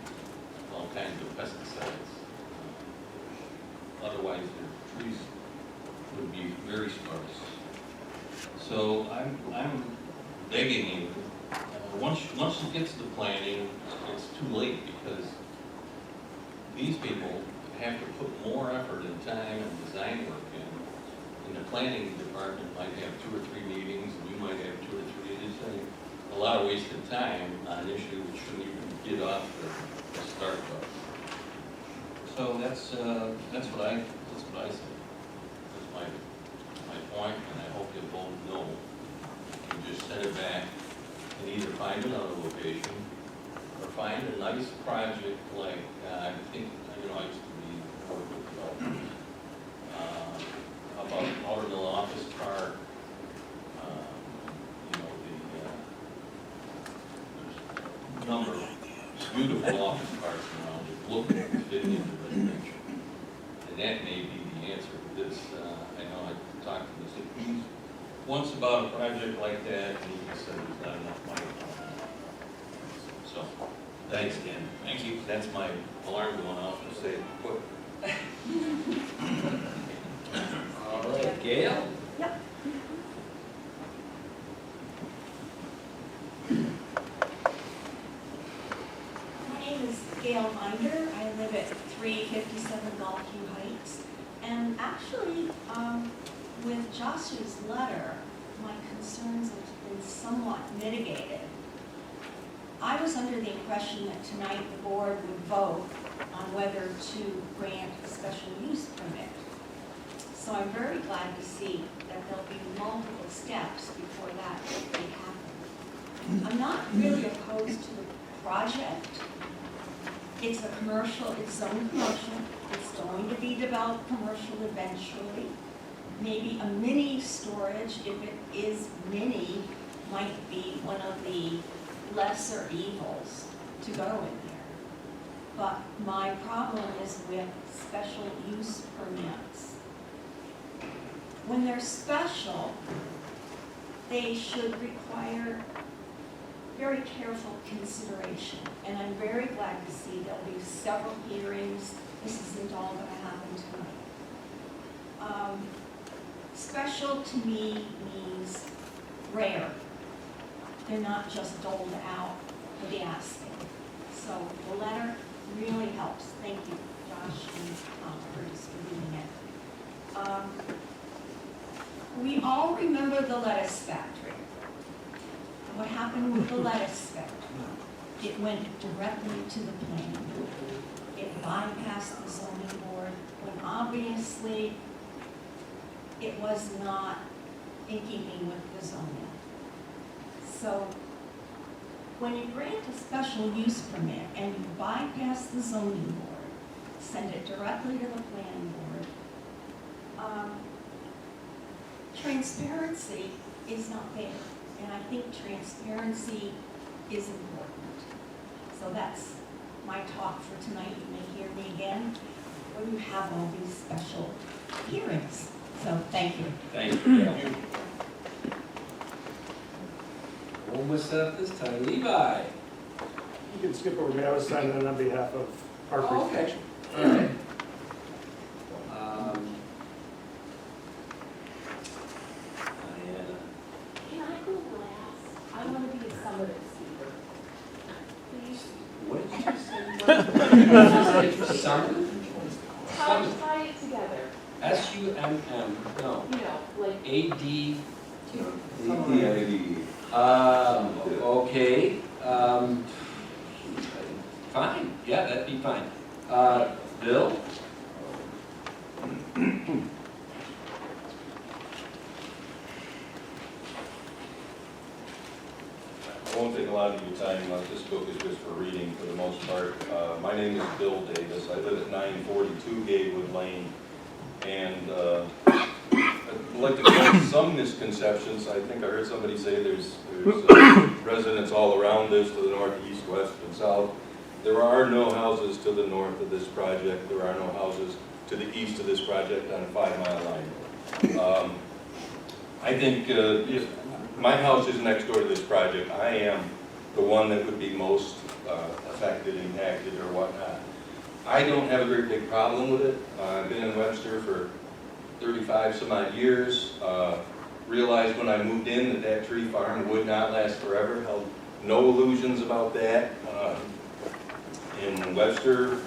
all kinds of pesticides. Otherwise, their trees would be very sparse. So I'm begging you, once it gets to planning, it's too late because these people have to put more effort and time and design work in. And the planning department might have 2 or 3 meetings, and you might have 2 or 3. It's a lot of wasted time on an issue that shouldn't even get off the start bus. So that's what I say. That's my point, and I hope you vote no. You just send it back and either find another location or find a nice project like, I think, I used to be with developers, about Outerville Office Park, there's a number of beautiful office parks around that look like they fit into residential. And that may be the answer to this. I know I talked to Mr. Keys once about a project like that, and he said there's not enough money. So, thanks, Dan. Thank you. That's my alarm going off to say, quick. All right, Gail? Yep. My name is Gail Minder. I live at 357 Gulfview Heights. And actually, with Joshua's letter, my concerns have been somewhat mitigated. I was under the impression that tonight the board would vote on whether to grant a special use permit. So I'm very glad to see that there'll be multiple steps before that may happen. I'm not really opposed to the project. It's a commercial, it's zoned commercial. It's going to be developed commercial eventually. Maybe a mini storage, if it is mini, might be one of the lesser evils to go in there. But my problem is with special use permits. When they're special, they should require very careful consideration. And I'm very glad to see there'll be several hearings. This isn't all going to happen tonight. Special to me means rare. They're not just doled out for the asking. So the letter really helps. Thank you, Josh and Tom, for distributing it. We all remember the lettuce factory. What happened with the lettuce factory? It went directly to the planning board. It bypassed the zoning board. obviously, it was not in keeping with the zoning. So when you grant a special use permit and you bypass the zoning board, send it directly to the planning board, transparency is not there. And I think transparency is important. So that's my talk for tonight. You may hear me again when you have all these special hearings. So thank you. Thank you. Yeah. Won't miss that this time. Levi. You can skip over me, I was signing in on behalf of our Oh, okay. presentation. All right. Diana. Can I go last? I want to be a summative speaker. Please. What did you say? Summit? Tie it together. S-U-M-M, no. You know, like A-D. EDID. Okay. Fine, yeah, that'd be fine. Bill? I won't take a lot of your time, this book is just for reading for the most part. My name is Bill Davis, I live at 942 Gatewood Lane, and I'd like to correct some misconceptions. I think I heard somebody say there's residents all around us to the north, east, west, and south. There are no houses to the north of this project, there are no houses to the east of this project on a 5-mile line. I think if my house is next door to this project, I am the one that would be most affected, impacted, or whatnot. I don't have a very big problem with it. I've been in Webster for 35 some odd years. Realized when I moved in that that tree farm would not last forever. Held no illusions about that. In Webster,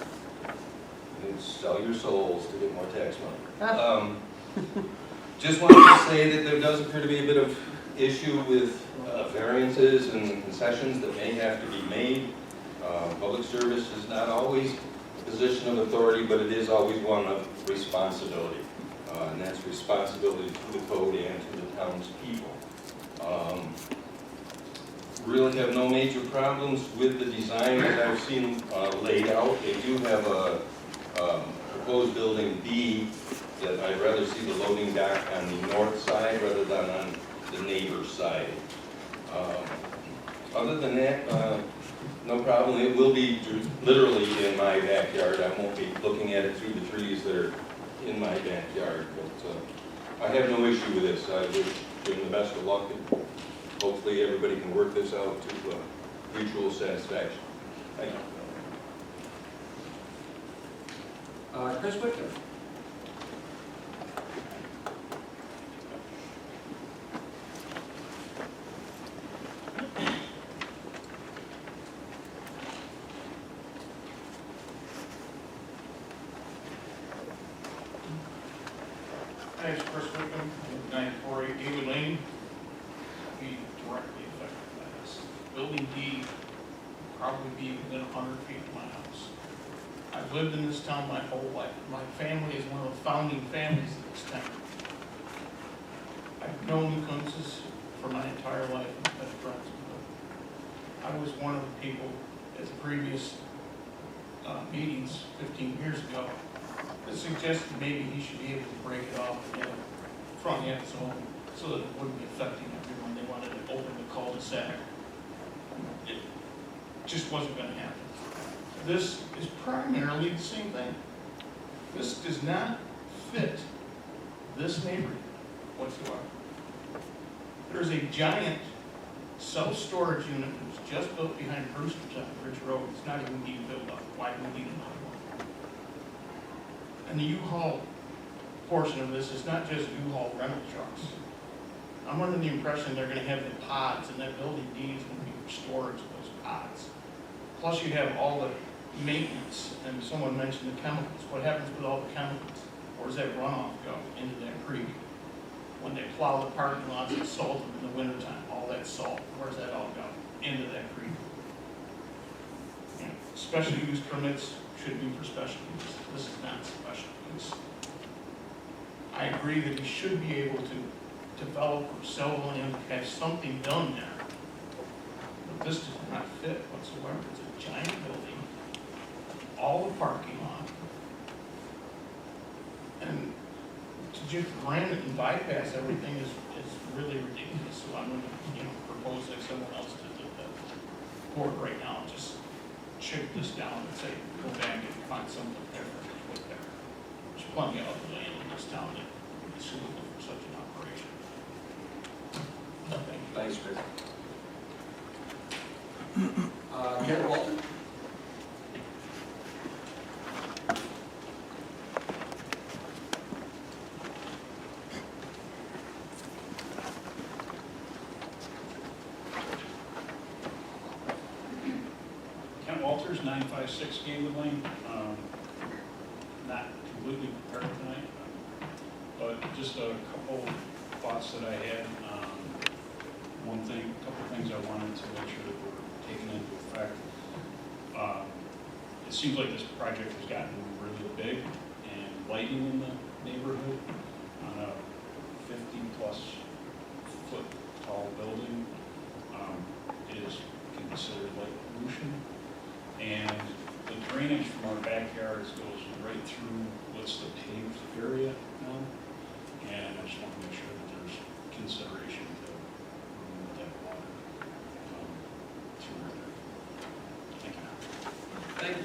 you sell your souls to get more tax money. Just wanted to say that there does appear to be a bit of issue with variances and concessions that may have to be made. Public service is not always a position of authority, but it is always one of responsibility. And that's responsibility to the code and to the townspeople. Really have no major problems with the design that I've seen laid out. They do have a proposed building B that I'd rather see the loading dock on the north side rather than on the neighbor's side. Other than that, no problem. It will be literally in my backyard. I won't be looking at it through the trees that are in my backyard. But I have no issue with this. I wish him the best of luck, and hopefully everybody can work this out to mutual satisfaction. Thank you. Chris Whitler. Hi, it's Chris Wickham, 948 Gatewood Lane. Be directly affected by this. Building D will probably be within 100 feet of my house. I've lived in this town my whole life. My family is one of the founding families of this town. I've known the Kunzes for my entire life and been friends with them. I was one of the people at the previous meetings 15 years ago that suggested maybe he should be able to break it off and have a front end zone so that it wouldn't be affecting everyone. They wanted to open the cul-de-sac. It just wasn't going to happen. This is primarily the same thing. This does not fit this neighborhood whatsoever. There's a giant self-storage unit that was just built behind Brewstertown Ridge Road. It's not even being built up. Why do we need another one? And the U-Haul portion of this is not just U-Haul rental trucks. I'm under the impression they're going to have the pods, and that building D is going to be for storage of those pods. Plus you have all the maintenance, and someone mentioned the chemicals. What happens with all the chemicals? Where does that runoff go? Into that creek. When they plow the parking lots and salt them in the wintertime, all that salt, where does that all go? Into that creek. And special use permits should be for special use. This is not special use. I agree that he should be able to develop or sell the land, have something done there. But this does not fit whatsoever. It's a giant building, all the parking lot. And to just ram it and bypass everything is really ridiculous. So I'm gonna, propose like someone else did the board right now, just chip this down and say, go back and find something different to put there. There's plenty of other land in this town that would be suitable for such an operation. Nothing. Thanks, Chris. Karen Walton? Kent Walters, 956 Gable Lane. Not completely prepared tonight, but just a couple thoughts that I had. A couple things I wanted to make sure that were taken into effect. It seems like this project has gotten really big, and lighting in the neighborhood on a 50-plus foot tall building is considered light pollution. And the drainage from our backyards goes right through what's the paved area now. And I just want to make sure that there's consideration to remove that water through there. Thank you. Thank you.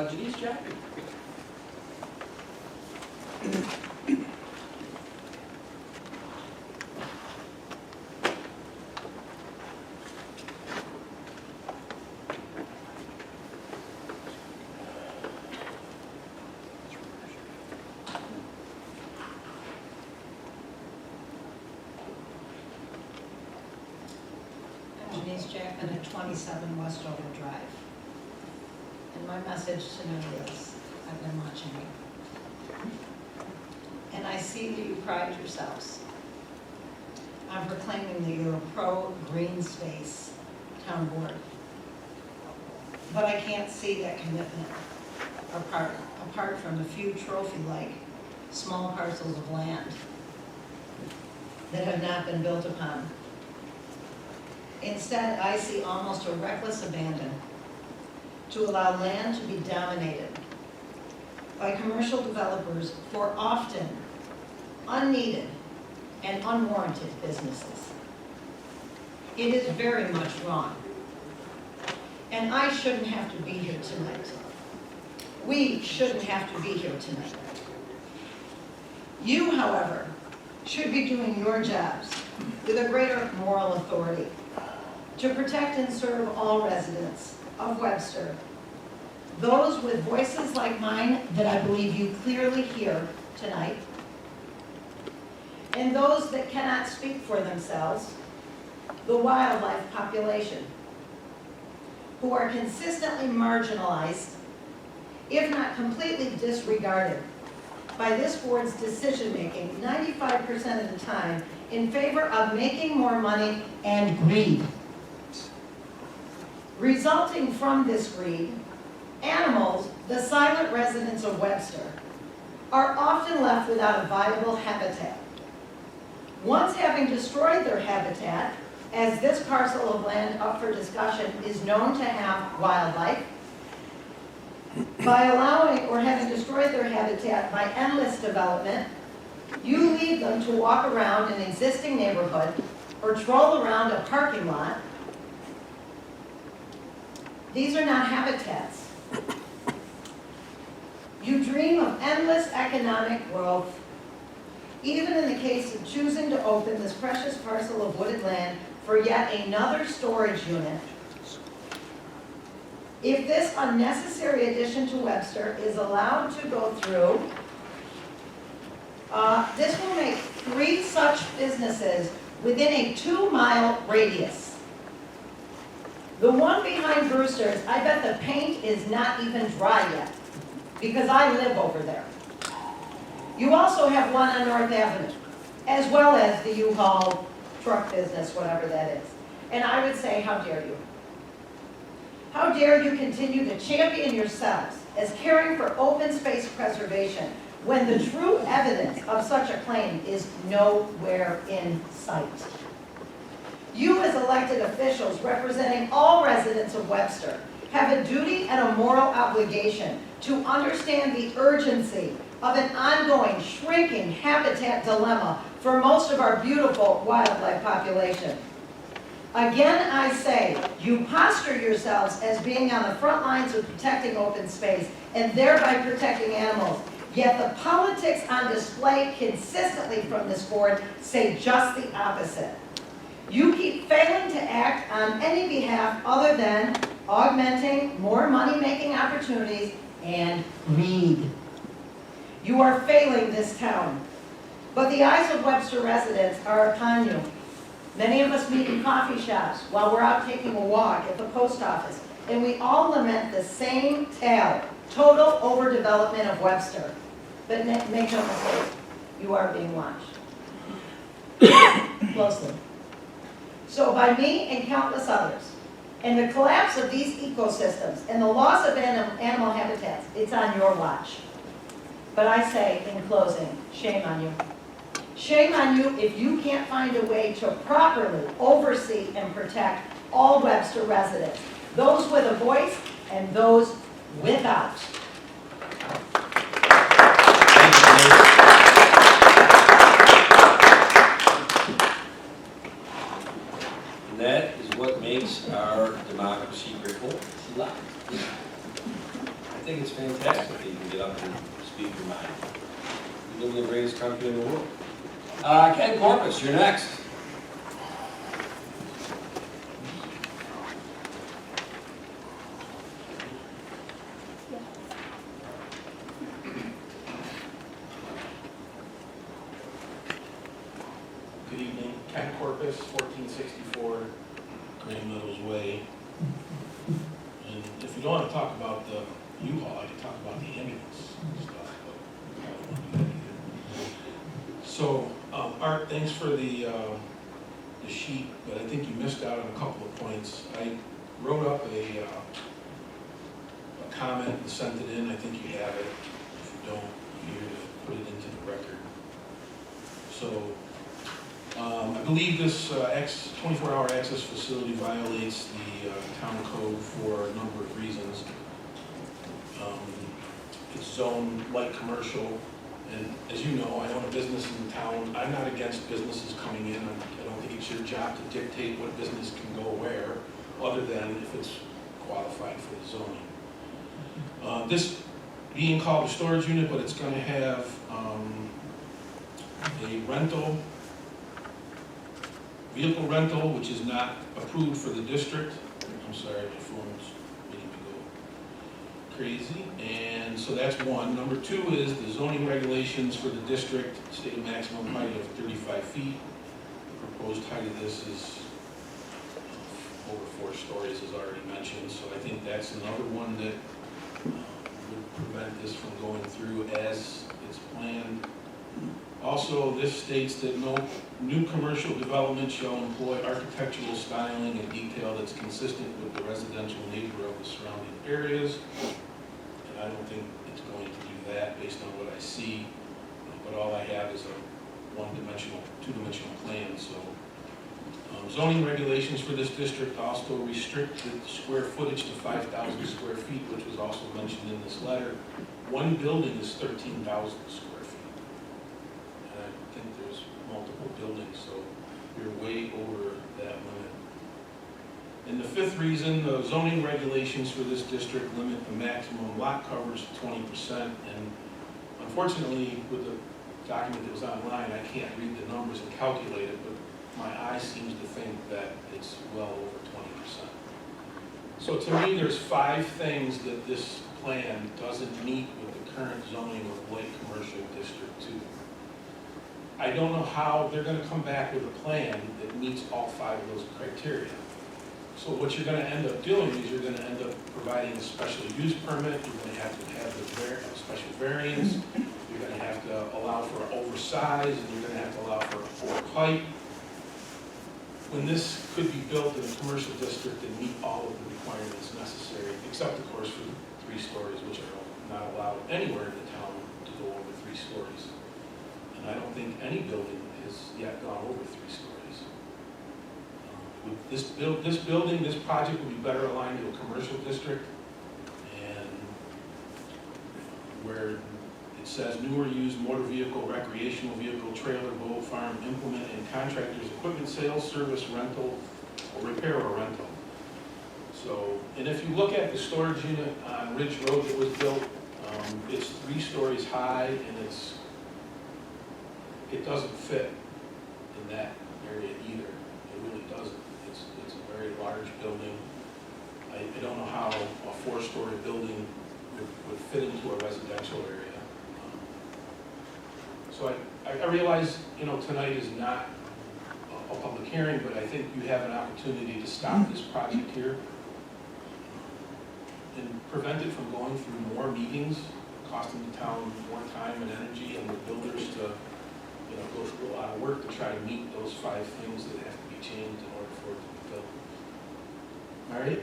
Denise Jackman? Denise Jackman at 27 Westover Drive. And my message tonight is, I've been watching you. And I see that you pride yourselves on proclaiming that you're a pro-green space town board. But I can't see that commitment apart from a few trophy-like small parcels of land that have not been built upon. Instead, I see almost a reckless abandon to allow land to be dominated by commercial developers for often unneeded and unwarranted businesses. It is very much wrong. And I shouldn't have to be here tonight. We shouldn't have to be here tonight. You, however, should be doing your jobs with a greater moral authority to protect and serve all residents of Webster, those with voices like mine that I believe you clearly hear tonight, and those that cannot speak for themselves, the wildlife population, who are consistently marginalized, if not completely disregarded, by this board's decision-making 95% of the time in favor of making more money and greed. Resulting from this greed, animals, the silent residents of Webster, are often left without a viable habitat. Once having destroyed their habitat, as this parcel of land up for discussion is known to have wildlife, by allowing or having destroyed their habitat by endless development, you leave them to walk around an existing neighborhood or troll around a parking lot. These are not habitats. You dream of endless economic growth, even in the case of choosing to open this precious parcel of wooded land for yet another storage unit. If this unnecessary addition to Webster is allowed to go through, this will make 3 such businesses within a 2-mile radius. The one behind Brewster's, I bet the paint is not even dry yet, because I live over there. You also have one on North Avenue, as well as the U-Haul truck business, whatever that is. And I would say, how dare you? How dare you continue to champion yourselves as caring for open space preservation when the true evidence of such a claim is nowhere in sight? You as elected officials representing all residents of Webster have a duty and a moral obligation to understand the urgency of an ongoing shrinking habitat dilemma for most of our beautiful wildlife population. Again, I say, you posture yourselves as being on the front lines of protecting open space and thereby protecting animals. Yet the politics on display consistently from this board say just the opposite. You keep failing to act on any behalf other than augmenting more money-making opportunities and greed. You are failing this town, but the eyes of Webster residents are upon you. Many of us meet in coffee shops while we're out taking a walk at the post office, and we all lament the same tale, total overdevelopment of Webster. But make no mistake, you are being watched closely. So by me and countless others, and the collapse of these ecosystems and the loss of animal habitats, it's on your watch. But I say in closing, shame on you. Shame on you if you can't find a way to properly oversee and protect all Webster residents, those with a voice and those without. And that is what makes our democracy ripple loud. I think it's fantastic that you can get up and speak your mind. You live in the greatest country in the world. Ken Corpus, you're next. Good evening, Ken Corpus, 1464 Grand Meadows Way. And if you don't want to talk about the U-Haul, I can talk about the ambulance and stuff, but I don't want to do that either. So, Art, thanks for the sheet, but I think you missed out on a couple of points. I wrote up a comment and sent it in. I think you have it. If you don't, you're here to put it into the record. So, I believe this 24-hour access facility violates the town code for a number of reasons. It's zoned light commercial, and as you know, I own a business in town. I'm not against businesses coming in. I don't think it's your job to dictate what business can go where, other than if it's qualified for the zoning. This being called a storage unit, but it's going to have a rental, vehicle rental, which is not approved for the district. I'm sorry, my phone's making me go crazy. And so that's one. Number two is the zoning regulations for the district state a maximum height of 35 feet. The proposed height of this is over 4 stories, as already mentioned. So I think that's another one that would prevent this from going through as it's planned. Also, this states that no new commercial development shall employ architectural styling and detail that's consistent with the residential nature of the surrounding areas. And I don't think it's going to do that based on what I see. But all I have is a two-dimensional plan. So zoning regulations for this district also restrict the square footage to 5,000 square feet, which was also mentioned in this letter. One building is 13,000 square feet. And I think there's multiple buildings, so you're way over that limit. And the fifth reason, the zoning regulations for this district limit the maximum lot coverage to 20%. And unfortunately, with the document that was online, I can't read the numbers and calculate it, but my eye seems to think that it's well over 20%. So to me, there's 5 things that this plan doesn't meet with the current zoning of light commercial district 2. I don't know how they're going to come back with a plan that meets all 5 of those criteria. So what you're going to end up doing is you're going to end up providing a special use permit. You're going to have the special variance. You're going to have to allow for oversize, and you're going to have to allow for a 4 height. when this could be built in a commercial district and meet all of the requirements necessary, except of course for 3 stories, which are not allowed anywhere in the town to go over 3 stories. And I don't think any building has yet gone over 3 stories. With this building, this project would be better aligned to a commercial district, and where it says newer used motor vehicle, recreational vehicle, trailer, boat, farm, implement, and contractors, equipment sales, service, rental, or repair or rental. So, and if you look at the storage unit on Ridge Road that was built, it's 3 stories high, and it doesn't fit in that area either. It really doesn't. It's a very large building. I don't know how a 4-story building would fit into a residential area. So I realize, tonight is not a public hearing, but I think you have an opportunity to stop this project here and prevent it from going through more meetings, costing the town more time and energy, and the builders to, go through a lot of work to try to meet those 5 things that have to be changed in order for it to be built. All right?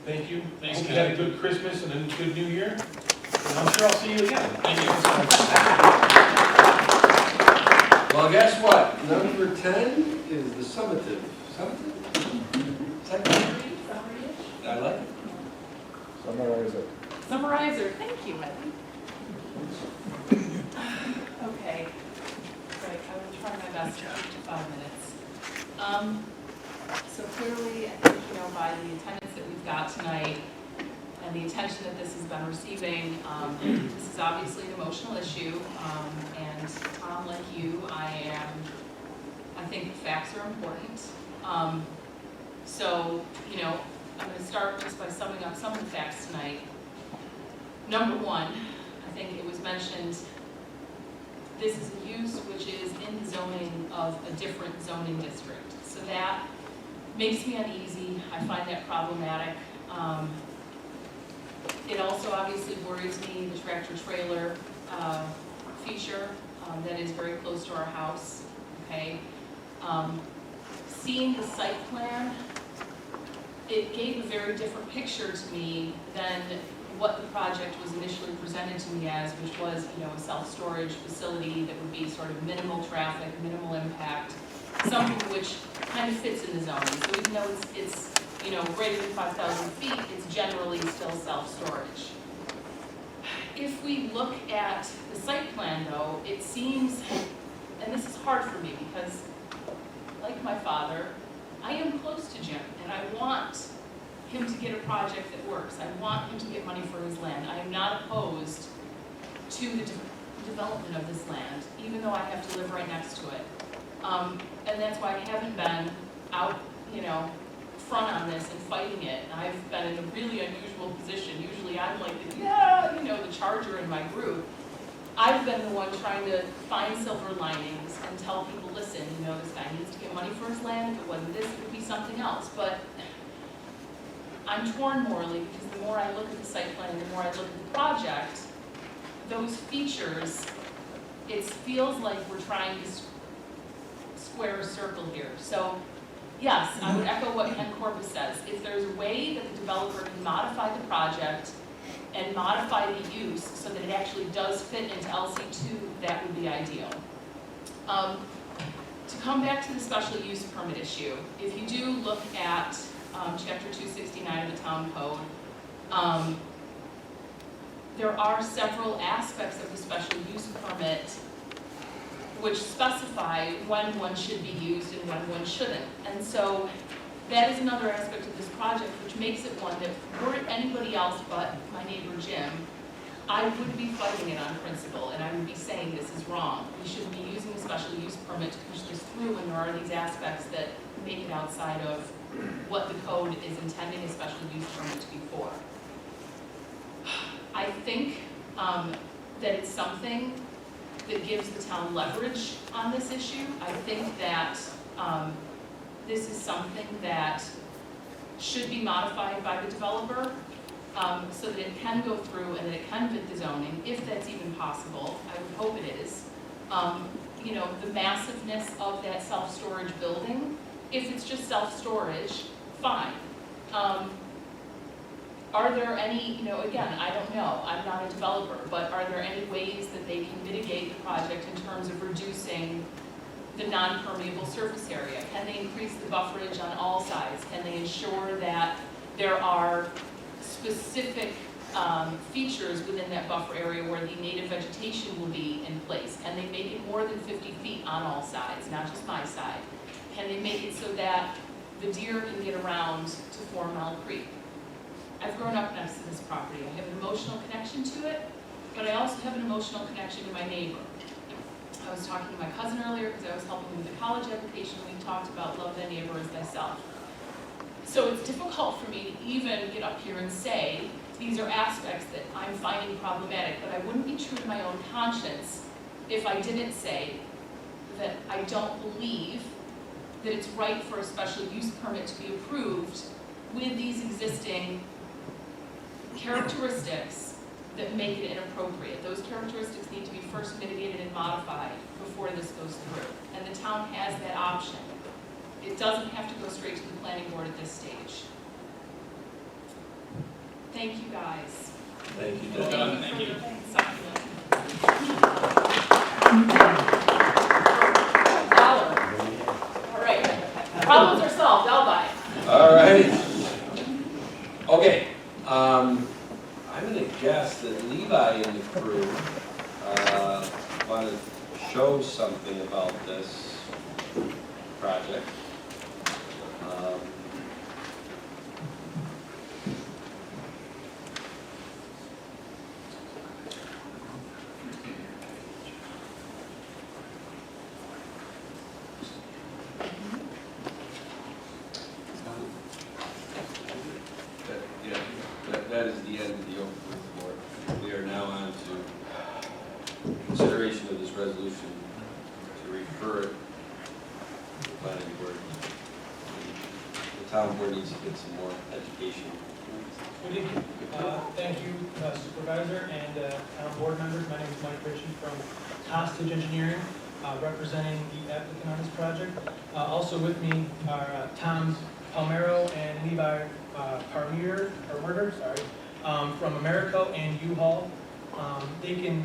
Thank you. Thanks, Hope you Ken. had a good Christmas and a good New Year. And I'm sure I'll see you again. Thank you. Well, guess what? Number 10 is the summative. Summative? Second? I like it. Summarize it. Summarizer, thank you, Eddie. Okay, right, I will try my best to keep to 5 minutes. So clearly, I think, by the attendance that we've got tonight and the attention that this has been receiving, this is obviously an emotional issue. And Tom, like you, I think facts are important. So, I'm going to start just by summing up some of the facts tonight. Number 1, I think it was mentioned, this is a use which is in the zoning of a different zoning district. So that makes me uneasy. I find that problematic. It also obviously worries me, the tractor trailer feature that is very close to our house. Okay. Seeing the site plan, it gave a very different picture to me than what the project was initially presented to me as, which was, a self-storage facility that would be sort of minimal traffic, minimal impact, something which kind of fits in the zoning. So even though it's greater than 5,000 feet, it's generally still self-storage. If we look at the site plan though, it seems, and this is hard for me because, like my father, I am close to Jim, and I want him to get a project that works. I want him to get money for his land. I am not opposed to the development of this land, even though I have to live right next to it. And that's why I haven't been out, front on this and fighting it. I've been in a really unusual position. Usually I'm like, the charger in my group. I've been the one trying to find silver linings and tell people, listen, this guy needs to get money for his land. If it wasn't this, it would be something else. But I'm torn morally because the more I look at the site plan and the more I look at the project, those features, it feels like we're trying to square a circle here. So yes, I would echo what Ken Corbus says. If there's a way that the developer can modify the project and modify the use so that it actually does fit into LC2, that would be ideal. To come back to the special use permit issue, if you do look at Chapter 269 of the Town Code, there are several aspects of the special use permit which specify when one should be used and when one shouldn't. And so that is another aspect of this project which makes it one that, were it anybody else but my neighbor Jim, I would be fighting it on principle and I would be saying this is wrong. We shouldn't be using a special use permit to push this through when there are these aspects that make it outside of what the code is intending a special use permit to be for. I think that it's something that gives the town leverage on this issue. I think that this is something that should be modified by the developer so that it can go through and that it can fit the zoning, if that's even possible. I would hope it is. The massiveness of that self-storage building If it's just self-storage, fine. Are there any, again, I don't know, I'm not a developer, but are there any ways that they can mitigate the project in terms of reducing the non-permeable surface area? Can they increase the bufferage on all sides? Can they ensure that there are specific features within that buffer area where the native vegetation will be in place? Can they make it more than 50 feet on all sides, not just my side? Can they make it so that the deer can get around to 4 Mile Creek? I've grown up next to this property. I have an emotional connection to it, but I also have an emotional connection to my neighbor. I was talking to my cousin earlier because I was helping with the college application. We talked about love thy neighbor as thyself. So it's difficult for me to even get up here and say these are aspects that I'm finding problematic, but I wouldn't be true to my own conscience if I didn't say that I don't believe that it's right for a special use permit to be approved with these existing characteristics that make it inappropriate. Those characteristics need to be first mitigated and modified before this goes through. And the town has that option. It doesn't have to go straight to the planning board at this stage. Thank you, guys. Thank you, Thank Deb. you Thank for you. the succulent. $1. All right. Problems are solved. I'll buy it. All right. Okay, I'm gonna guess that Levi and the crew, want to show something about this project. That is the end of the open report. We are now on to consideration of this resolution to refer it to the planning board. The town board needs to get some more education. Good evening. Thank you, Supervisor and town board members. My name is Mike Ritchie from Hostage Engineering, representing the applicant on this project. Also with me are Tom Palmero and Levi Parmere, from Americo and U-Haul. They can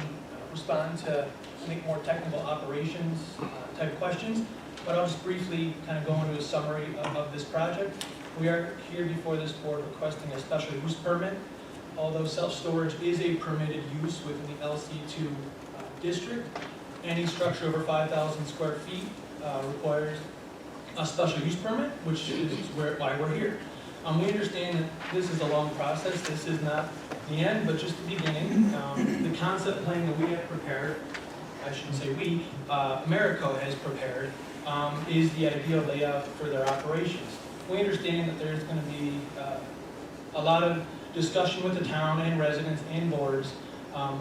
respond to any more technical operations type questions, but I'll just briefly kind of go into a summary of this project. We are here before this board requesting a special use permit. Although self-storage is a permitted use within the LC2 district, any structure over 5,000 square feet requires a special use permit, which is why we're here. We understand that this is a long process. This is not the end, but just the beginning. The concept plan that we have prepared, I shouldn't say we, Americo has prepared, is the ideal layout for their operations. We understand that there's going to be a lot of discussion with the town and residents and boards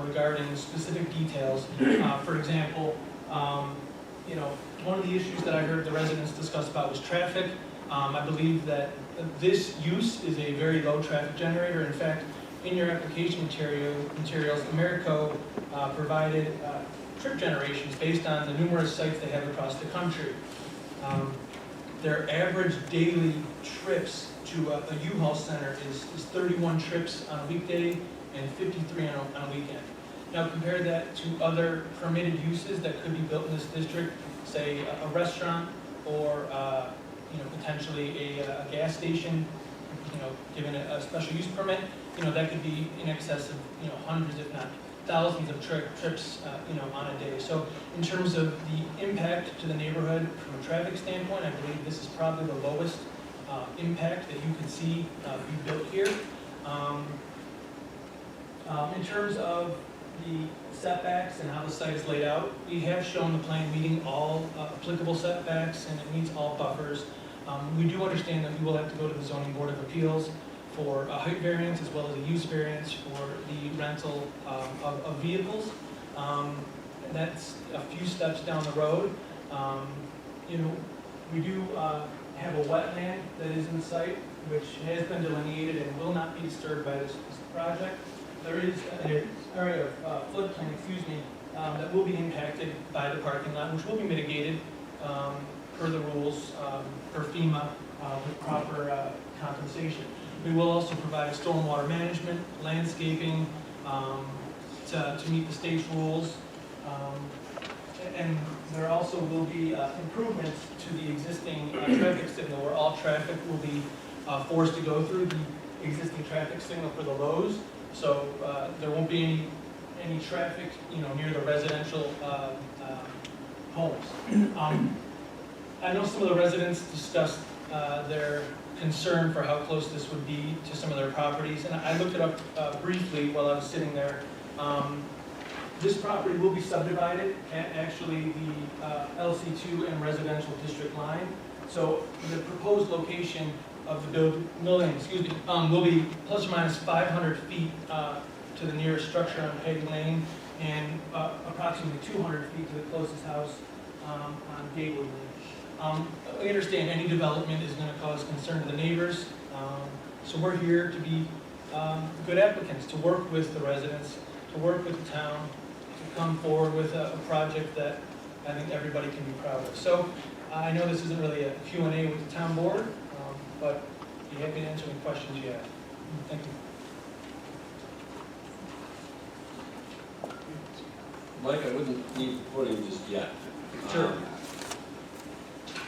regarding specific details. For example, one of the issues that I heard the residents discuss about was traffic. I believe that this use is a very low traffic generator. In fact, in your application materials, Americo provided trip generations based on the numerous sites they have across the country. Their average daily trips to a U-Haul center is 31 trips on a weekday and 53 on a weekend. Now compare that to other permitted uses that could be built in this district, say a restaurant or potentially a gas station, given a special use permit, that could be in excess of hundreds, if not thousands of trips, on a day. So in terms of the impact to the neighborhood from a traffic standpoint, I believe this is probably the lowest impact that you can see be built here. In terms of the setbacks and how the site is laid out, we have shown the plan meeting all applicable setbacks and it meets all buffers. We do understand that we will have to go to the Zoning Board of Appeals for a height variance as well as a use variance for the rental of vehicles. That's a few steps down the road. We do have a wetland that is in sight, which has been delineated and will not be disturbed by this project. There is an area of floodplain, that will be impacted by the parking lot, which will be mitigated per the rules, per FEMA, with proper compensation. We will also provide stormwater management, landscaping, to meet the state's rules. And there also will be improvements to the existing traffic signal, where all traffic will be forced to go through the existing traffic signal for the Lowe's. So there won't be any traffic, near the residential homes. I know some of the residents discussed their concern for how close this would be to some of their properties, and I looked it up briefly while I was sitting there. This property will be subdivided at actually the LC2 and residential district line. So the proposed location of the building, will be plus or minus 500 feet to the nearest structure on Peggy Lane, and approximately 200 feet to the closest house on Gateway Lane. We understand any development is going to cause concern to the neighbors, so we're here to be good applicants, to work with the residents, to work with the town, to come forward with a project that I think everybody can be proud of. So I know this isn't really a Q&A with the town board, but be happy to answer any questions you have. Thank you. Mike, I wouldn't need putting just yet. Sure.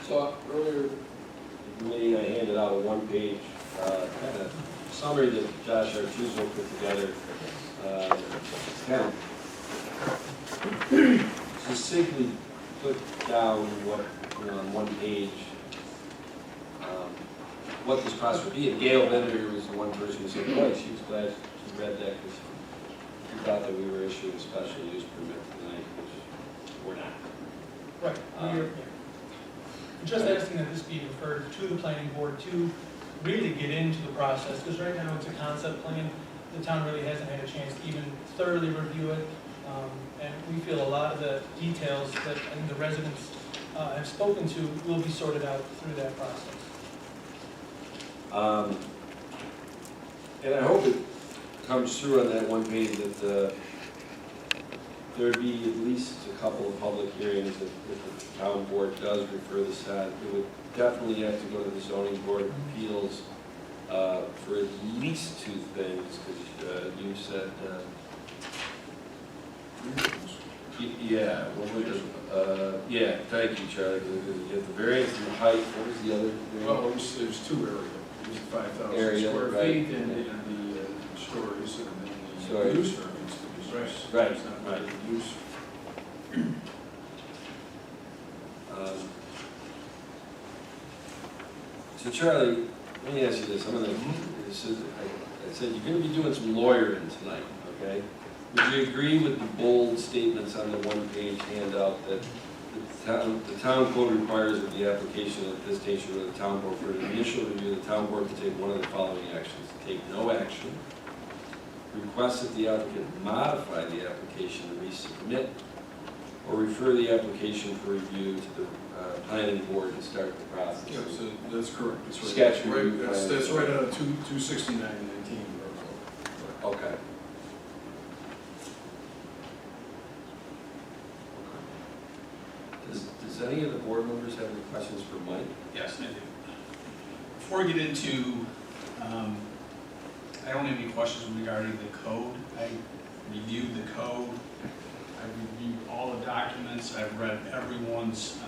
So earlier in the meeting, I handed out a one-page kind of summary that Josh Artuso put together. Kind of succinctly put down what, on one page, what this process would be. And Gail Bender was the one person who said, boy, she was glad she read that because she thought that we were issuing a special use permit tonight, which we're not. Right. We're just asking that this be referred to the planning board to really get into the process, because right now it's a concept plan. The town really hasn't had a chance to even thoroughly review it, and we feel a lot of the details that I think the residents have spoken to will be sorted out through that process. And I hope it comes through on that one page that there'd be at least a couple of public hearings if the town board does refer this on. It would definitely have to go to the zoning board of appeals for at least two things, because you said, yeah, yeah, thank you, Charlie. You have the variance in the height. What was the other? Well, there's two areas. There's 5,000 Area, square right. feet and the stories and then the Stories. use variance. Right, It's not right. the use. So Charlie, let me ask you this. I said you're going to be doing some lawyering tonight, okay? Would you agree with the bold statements on the one-page handout that the town code requires that the application at this stage should go to the town board for an initial review? The town board can take one of the following actions: take no action, request that the applicant modify the application and resubmit, or refer the application for review to the planning board and start the process. Yeah, so that's correct. That's right. Sketch review That's plan. right out of 269-19. Okay. Does any of the board members have any questions for Mike? Yes, I do. Before we get into, I don't have any questions regarding the code. I reviewed the code. I reviewed all the documents. I've read everyone's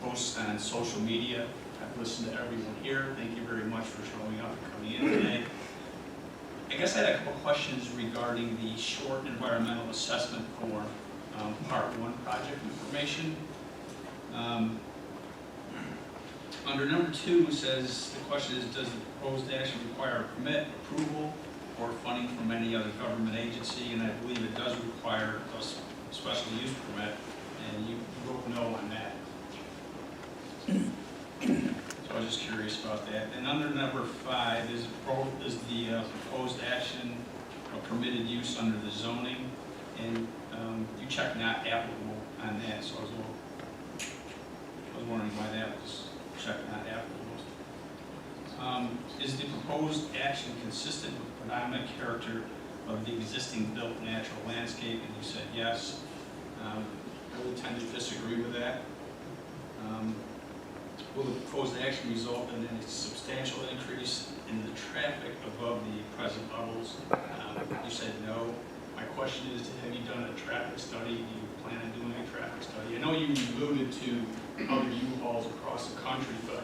posts on social media. I've listened to everyone here. Thank you very much for showing up and coming in today. I guess I had a couple questions regarding the short environmental assessment for Part 1 project information. Under number 2, it says, the question is, does the proposed action require a permit, approval, or funding from any other government agency? And I believe it does require a special use permit, and you wrote no on that. So I was just curious about that. And under number 5, is the proposed action a permitted use under the zoning? And you checked not applicable on that, so I was wondering why that was checked not applicable. Is the proposed action consistent with the predominant character of the existing built natural landscape? And you said yes. I would tend to disagree with that. will the proposed action result in a substantial increase in the traffic above the present levels? You said no. My question is, have you done a traffic study? Do you plan on doing a traffic study? I know you alluded to other U-Hauls across the country, but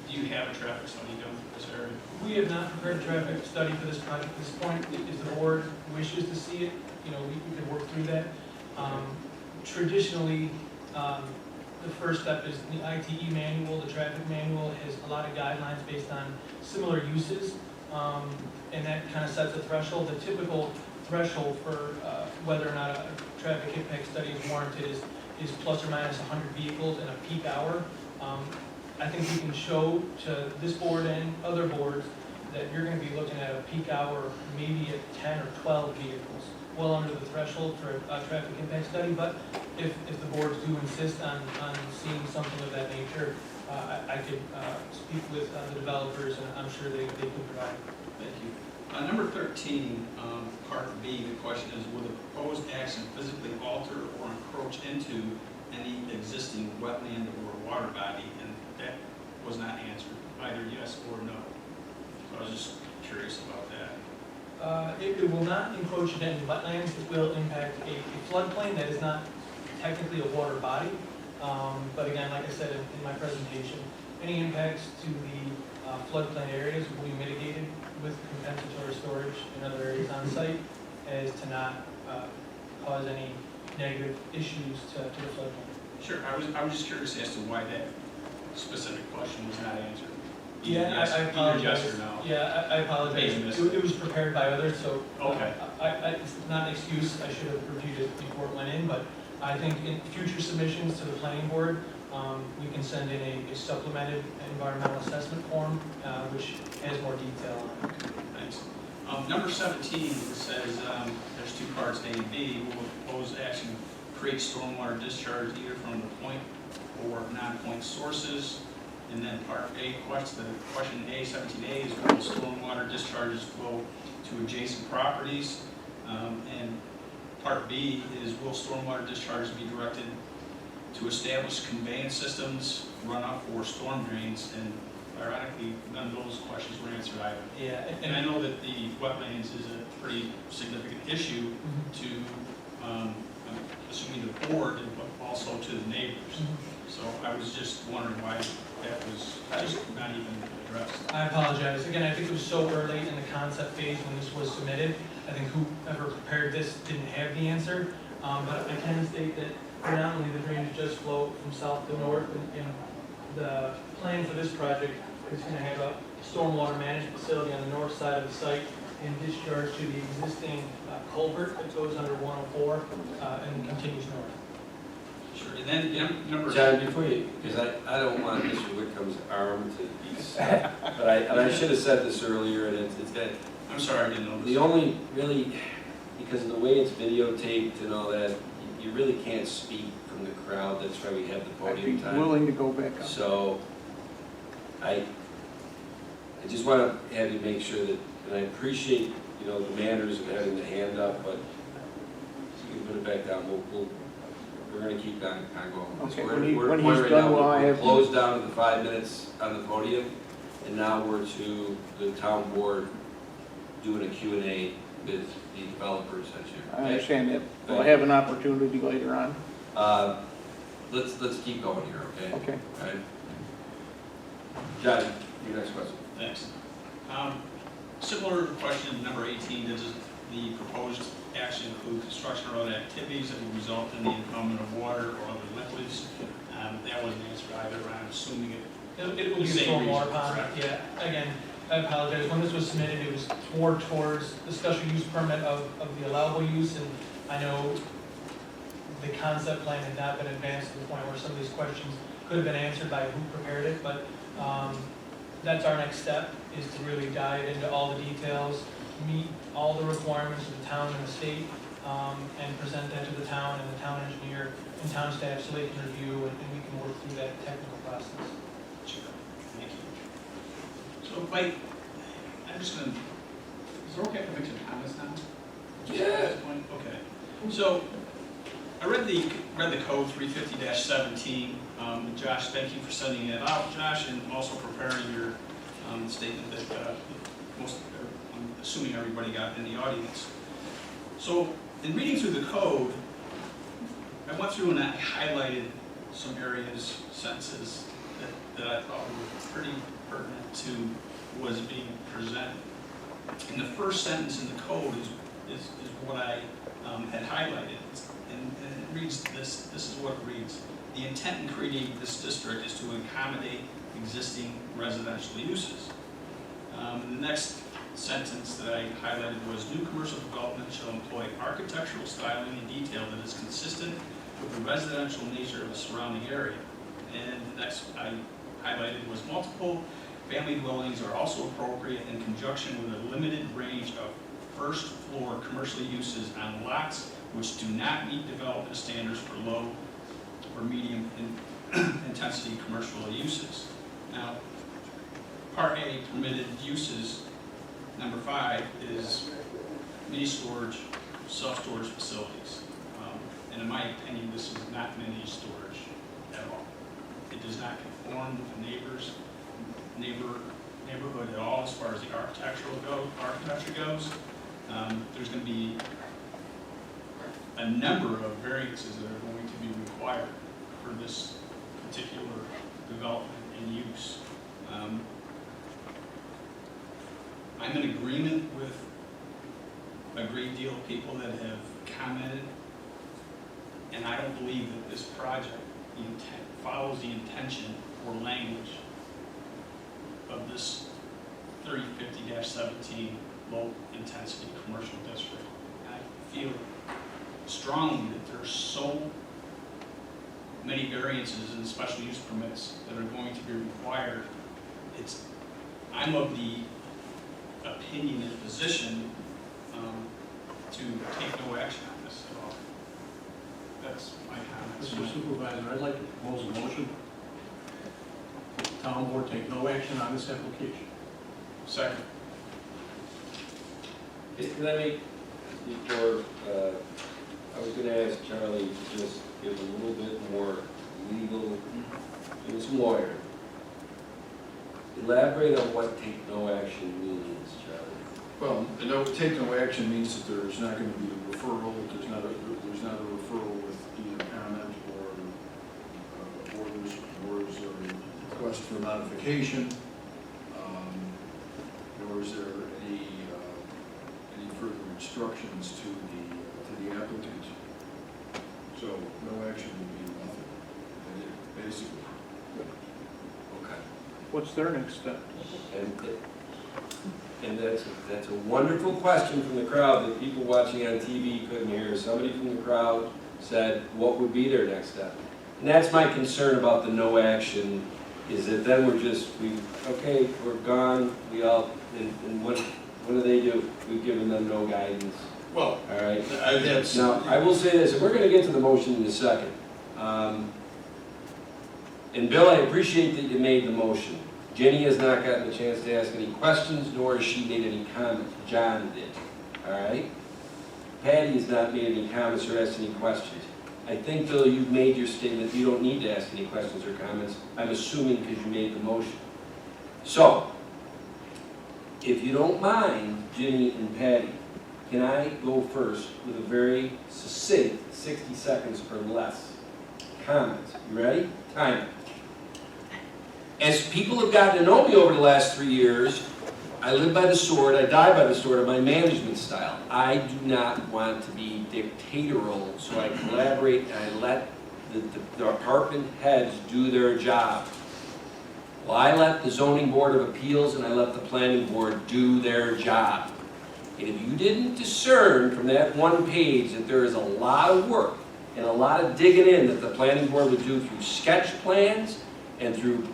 do you have a traffic study done for this area? We have not prepared a traffic study for this project at this point. If the board wishes to see it, you know, we could work through that. Traditionally, the first step is the ITE manual. The traffic manual has a lot of guidelines based on similar uses, and that kind of sets a threshold. The typical threshold for whether or not a traffic impact study is warranted is plus or minus 100 vehicles in a peak hour. I think we can show to this board and other boards that you're going to be looking at a peak hour, maybe at 10 or 12 vehicles, well under the threshold for a traffic impact study. But if the boards do insist on seeing something of that nature, I could speak with the developers, and I'm sure they could provide. Thank you. Number 13, part B, the question is, will the proposed action physically alter or encroach into any existing wetland or water body? And that was not answered, either yes or no. So I was just curious about that. It will not encroach into any wetlands. It will impact a floodplain that is not technically a water body. But again, like I said in my presentation, any impacts to the floodplain areas will be mitigated with compensatory storage in other areas on site, as to not cause any negative issues to the floodplain. Sure, I was just curious as to why that specific question was not answered. Yeah, Yes, I apologize. Yes or no? Yeah, I apologize. It was prepared by others, so okay. It's not an excuse. I should have reviewed it before it went in, but I think in future submissions to the planning board, we can send in a supplemented environmental assessment form, which has more detail on it. Thanks. Number 17 says there's two parts, A and B. Will the proposed action create stormwater discharge either from the point or non-point sources? And then part A, question A, 17A is will stormwater discharges flow to adjacent properties? And part B is will stormwater discharges be directed to establish conveyance systems, runoff, or storm drains? And ironically, none of those questions were answered either. Yeah, and I know that the wetlands is a pretty significant issue to, assuming the board, but also to the neighbors. So I was just wondering why that was just not even addressed. I apologize. Again, I think it was so early in the concept phase when this was submitted. I think whoever prepared this didn't have the answer. But I can state that predominantly the drainage does flow from south to north, and the plan for this project is going to have a stormwater management facility on the north side of the site and discharge to the existing culvert that goes under 104 and continues north. Sure, and then number... John, before you, because I don't want Mr. Whitcomb's arm to be set, but I should have said this earlier, and it's that... I'm sorry, I didn't know this. The only, really, because of the way it's videotaped and all that, you really can't speak from the crowd. That's why we have the podium time. I'd be willing to go back up. So, I just want to have you make sure that, and I appreciate, you know, the manners of having the hand up, but you can put it back down. We're going to keep on going. Okay, We're when he's right done, now, will I we're have... closed down to the 5 minutes on the podium, and now we're to the town board doing a Q&A with the developers that year. I understand that. We'll have an opportunity later on. Let's keep going here, okay? Okay. All right. Johnny, your next question. Thanks. Similar question, number 18, does the proposed action include construction or other activities that will result in the impoundment of water or other liquids? That wasn't answered either, but I'm assuming It will be a Same stormwater reason, pond. correct. Yeah, again, I apologize. When this was submitted, it was towards the special use permit of the allowable use, and I know the concept plan had not been advanced to the point where some of these questions could have been answered by who prepared it, but that's our next step, is to really dive into all the details, meet all the requirements of the town and the state, and present that to the town and the town engineer and town staff so they can review and we can work through that technical process. Sure. Thank you. So, Mike, I'm just going to, is it okay if I make some comments now? Yeah. At this point? Okay. So, I read the code 350-17. Josh, thank you for sending it out, Josh, and also preparing your statement that I'm assuming everybody got in the audience. So in reading through the code, I went through and I highlighted some areas, sentences that I thought were pretty pertinent to what is being presented. And the first sentence in the code is what I had highlighted. And it reads this is what it reads. The intent in creating this district is to accommodate existing residential uses. The next sentence that I highlighted was new commercial development shall employ architectural styling and detail that is consistent with the residential nature of the surrounding area. And the next I highlighted was multiple family dwellings are also appropriate in conjunction with a limited range of first floor commercial uses on lots which do not meet development standards for low or medium intensity commercial uses. Now, Part A, permitted uses, number 5 is mini storage, self-storage facilities. And in my opinion, this is not mini storage at all. It does not conform with the neighborhood at all as far as the architecture goes. There's going to be a number of variances that are going to be required for this particular development and use. I'm in agreement with a great deal of people that have commented, and I don't believe that this project follows the intention or language of this 3050-17 low intensity commercial district. And I feel strongly that there's so many variances and special use permits that are going to be required. I'm of the opinion and position to take no action on this at all. That's my comments. Mr. Supervisor, I'd like to propose a motion. The town board take no action on this application. Second. Can I make, before, I was going to ask Charlie to just give a little bit more legal, he was a lawyer. Elaborate on what take no action means, Charlie. Well, take no action means that there's not going to be a referral, there's not a referral with either comment or orders or request for modification, nor is there any further instructions to the applicant. So no action would be nothing, basically. Okay. What's their next step? And that's a wonderful question from the crowd that people watching on TV couldn't hear. Somebody from the crowd said, what would be their next step? And that's my concern about the no action, is that then okay, we're gone, and what do they do? We've given them no guidance. Well, all right. that's... Now, I will say this, and we're going to get to the motion in a second. And Bill, I appreciate that you made the motion. Jenny has not gotten a chance to ask any questions, nor has she made any comments. John did, all right? Patty has not made any comments or asked any questions. I think, Bill, you've made your statement. You don't need to ask any questions or comments. I'm assuming because you made the motion. So, if you don't mind, Jenny and Patty, can I go first with a very succinct, 60 seconds or less, comments? You ready? Time it. As people have gotten to know me over the last 3 years, I live by the sword, I die by the sword of my management style. I do not want to be dictatorial, so I collaborate and I let the department heads do their job. Well, I let the zoning board of appeals and I let the planning board do their job. And if you didn't discern from that one page that there is a lot of work and a lot of digging in that the planning board would do through sketch plans and through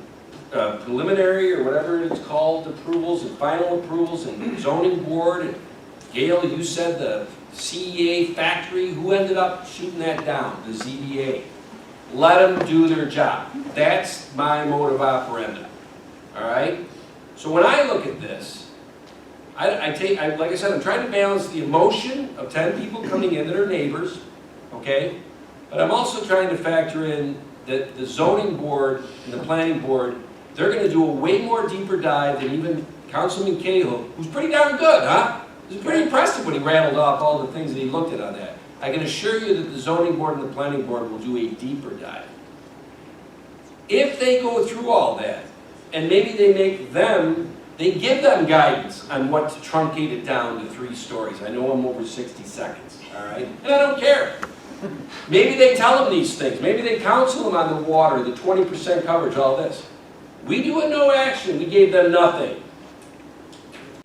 preliminary or whatever it's called, approvals and final approvals and zoning board. And Gail, you said the CEA factory, who ended up shooting that down? The ZBA. Let them do their job. That's my mode of operandi. All right? So when I look at this, like I said, I'm trying to balance the emotion of 10 people coming in that are neighbors, okay? But I'm also trying to factor in that the zoning board and the planning board, they're gonna do a way more deeper dive than even Councilman Cahill, who's pretty darn good, huh? It was pretty impressive when he rattled off all the things that he looked at on that. I can assure you that the zoning board and the planning board will do a deeper dive. If they go through all that, and maybe they give them guidance on what to truncate it down to 3 stories. I know I'm over 60 seconds, all right? And I don't care. Maybe they tell them these things. Maybe they counsel them on the water, the 20% coverage, all this. We do a no action. We gave them nothing.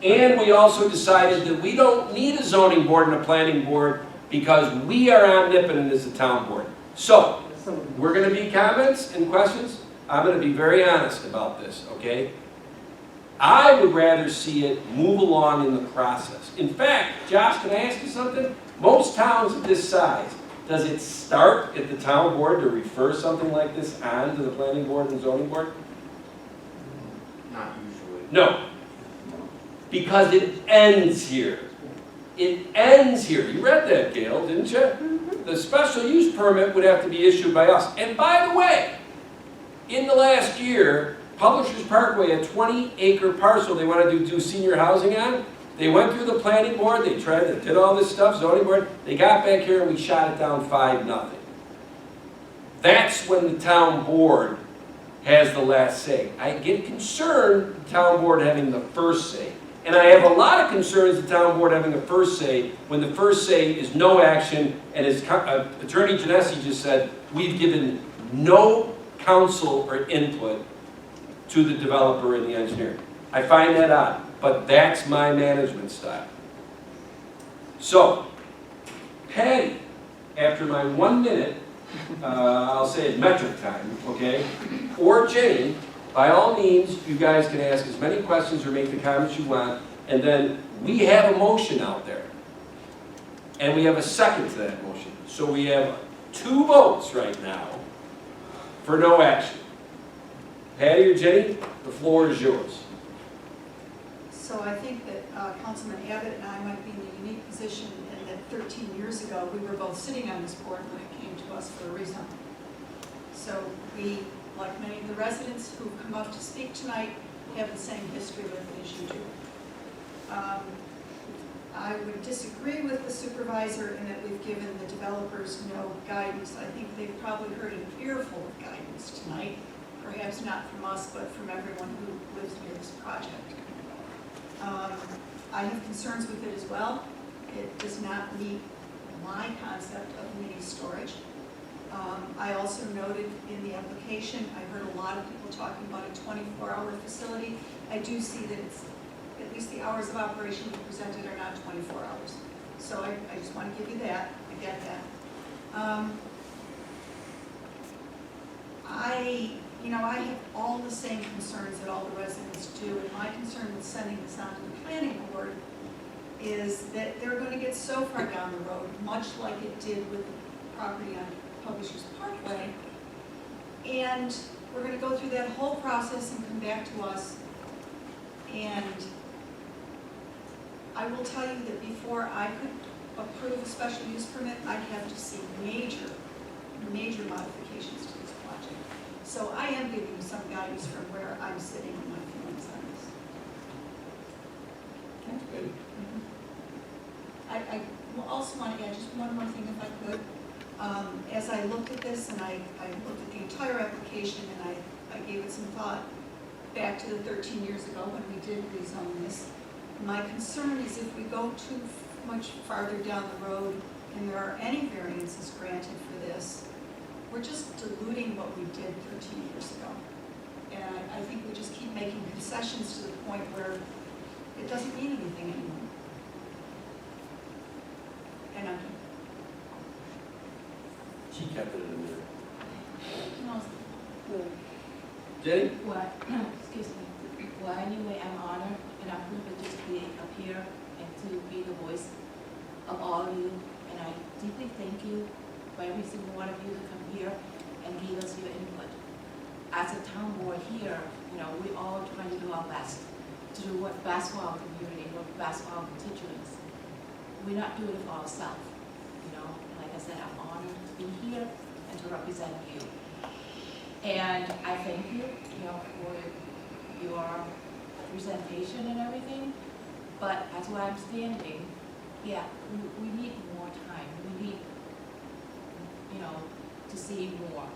And we also decided that we don't need a zoning board and a planning board because we are omnipotent as a town board. So, we're going to be comments and questions. I'm going to be very honest about this, okay? I would rather see it move along in the process. In fact, Josh, can I ask you something? Most towns of this size, does it start at the town board to refer something like this on to the planning board and zoning board? Not usually. No. Because it ends here. It ends here. You read that, Gail, didn't you? The special use permit would have to be issued by us. And by the way, in the last year, Publishers Parkway, a 20-acre parcel they wanted to do senior housing on, they went through the planning board, they did all this stuff, zoning board, they got back here and we shot it down 5-0. That's when the town board has the last say. I get concerned the town board having the first say. And I have a lot of concerns the town board having the first say when the first say is no action, and as Attorney Genesi just said, we've given no counsel or input to the developer and the engineer. I find that odd, but that's my management style. So, Patty, after my 1 minute, I'll say it metric time, okay? Or Jane, by all means, you guys can ask as many questions or make the comments you want, and then we have a motion out there. And we have a second to that motion. So we have 2 votes right now for no action. Patty or Jenny, the floor is yours. So I think that Councilman Abbott and I might be in the unique position in that 13 years ago, we were both sitting on this board when it came to us for a reason. So we, like many of the residents who've come up to speak tonight, have the same history with it as you do. I would disagree with the supervisor in that we've given the developers no guidance. I think they've probably heard an earful of guidance tonight, perhaps not from us, but from everyone who lives near this project. I have concerns with it as well. It does not meet my concept of mini storage. I also noted in the application, I heard a lot of people talking about a 24-hour facility. I do see that it's, at least the hours of operation you presented are not 24 hours. So I just want to give you that. I get that. I have all the same concerns that all the residents do, and my concern with sending this on to the planning board is that they're going to get so far down the road, much like it did with the property on Publishers Parkway, and we're going to go through that whole process and come back to us, and I will tell you that before I could approve a special use permit, I'd have to see major modifications to this project. So I am giving you some guidance from where I'm sitting and my feelings on this. I also want to add just one more thing if I could. As I looked at this and I looked at the entire application and I gave it some thought back to the 13 years ago when we did rezone this, my concern is if we go too much farther down the road and there are any variances granted for this, we're just diluting what we did 13 years ago. And I think we just keep making concessions to the point where it doesn't mean anything anymore. And I'm She kept it in the mirror. No. Jenny? Well, excuse me. Well, anyway, I'm honored and I'm privileged to be up here and to be the voice of all of you. And I deeply thank you for every single one of you to come here and give us your input. As a town board here, we all trying to do our best to do what's best for our community, what's best for our constituents. We're not doing it for ourselves, like I said, I'm honored to be here and to represent you. And I thank you, for your presentation and everything. But as where I'm standing, yeah, we need more time. We need, to see more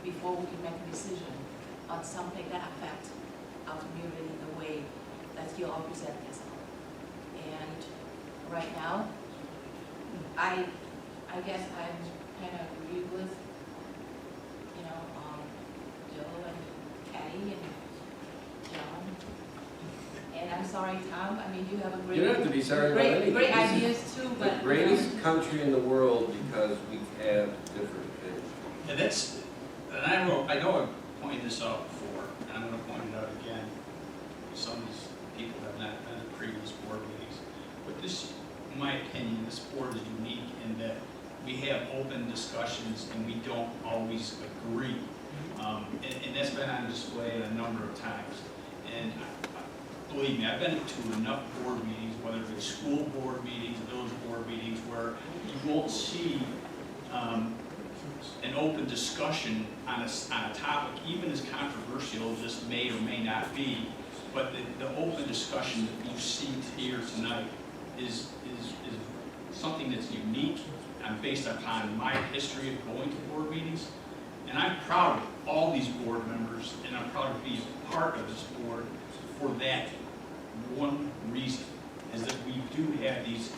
before we can make a decision on something that affects our community the way that you all present yourself. And right now, I guess I'm kind of agree with, Joe and Patty and John. And I'm sorry, Tom, I mean, you have a great, You don't have to be sorry about anything. great This is ideas too, but. The greatest country in the world because we have different things. And that's, and I know I pointed this out before, and I'm gonna point it out again. Some of these people have not been at previous board meetings. But this, in my opinion, this board is unique in that we have open discussions and we don't always agree. And that's been on display a number of times. And believe me, I've been to enough board meetings, whether it's school board meetings, village board meetings, where you won't see an open discussion on a topic, even as controversial as this may or may not be. But the open discussion that you see here tonight is something that's unique and based upon my history of going to board meetings. And I'm proud of all these board members, and I'm proud to be a part of this board for that one reason, is that we do have these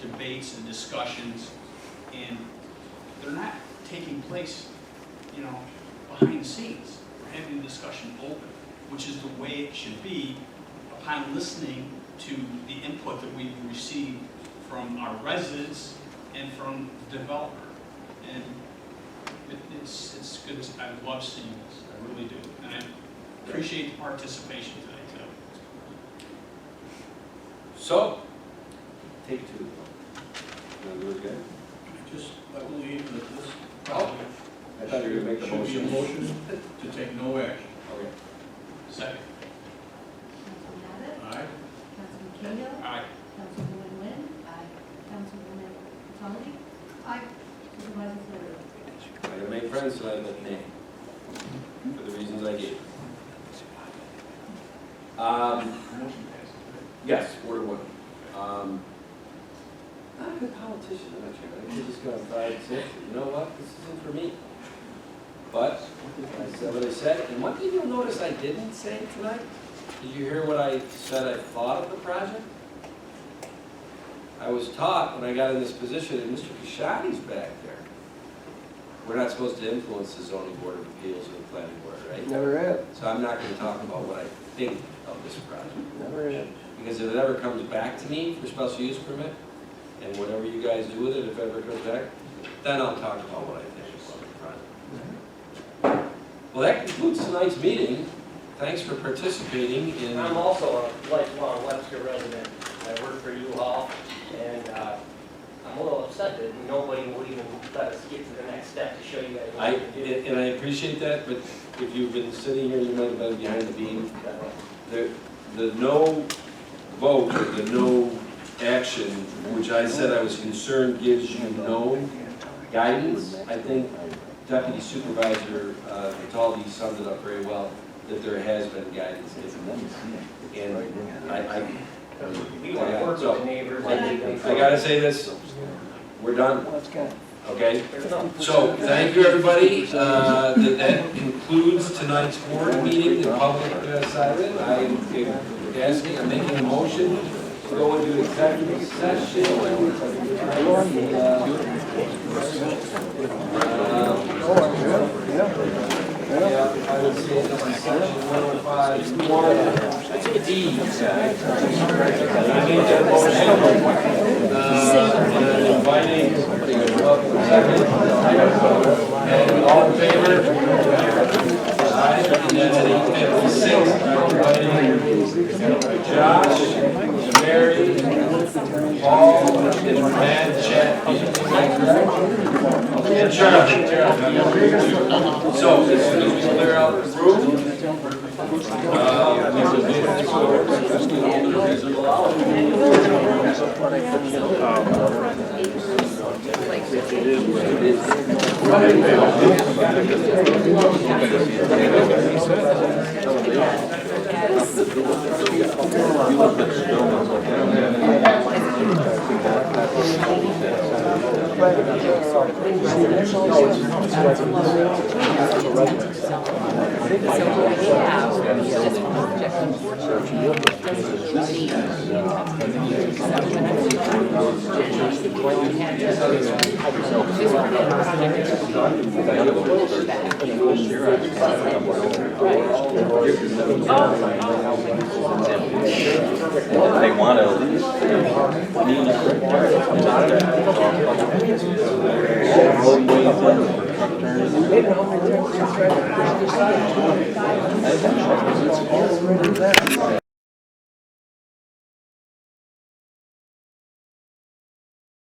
debates and discussions, and they're not taking place, behind the scenes. We're having the discussion open, which is the way it should be upon listening to the input that we've received from our residents and from the developer. And it's good. I love seeing this. I really do. And I appreciate the participation tonight, too. So, take two. You want to do it again? I believe that this I thought you were going to make the should be a motion. motion to take no action. Okay. Second. Councilman Abbott? Aye. Councilman Cahill? Aye. Councilwoman Wynn? Aye. Councilwoman Tomlin? Aye. Supervisor Serrano? I gotta make friends tonight, but nay, for the reasons I gave. Yes, 4-1. Not a good politician, I'm not sure. I could just go 5-6. You know what? This isn't for me. But I said what I said. And one thing you'll notice I didn't say tonight. Did you hear what I said I thought of the project? I was taught when I got in this position that Mr. Kashadi's back there. We're not supposed to influence the zoning board of appeals or the planning board, right? Never have. So I'm not going to talk about what I think of this project. Never have. Because if it ever comes back to me for special use permit, and whatever you guys do with it, if it ever comes back, then I'll talk about what I think about the project. Well, that concludes tonight's meeting. Thanks for participating in. I'm also a lifelong Webster resident. I work for U-Haul, and I'm a little upset that nobody would even let us get to the next step to show you guys what we can do. And I appreciate that, but if you've been sitting here, you might have been behind the beam. The no vote, or the no action, which I said I was concerned gives you no guidance. I think Deputy Supervisor Vitaldi summed it up very well, that there has been guidance given. And We want to work with the neighbors. I gotta say this, we're done. Okay? So, thank you, everybody. That concludes tonight's board meeting, the public side of it. I'm making a motion to go into executive session. I would say this is section 105(1)D. I made that motion. And inviting second. And all in favor? Aye. And that's at 8:56. I'm inviting Josh, Mary, Paul, and Matt, Chet, and Charlie. So, as soon as we clear out the room, They want to at least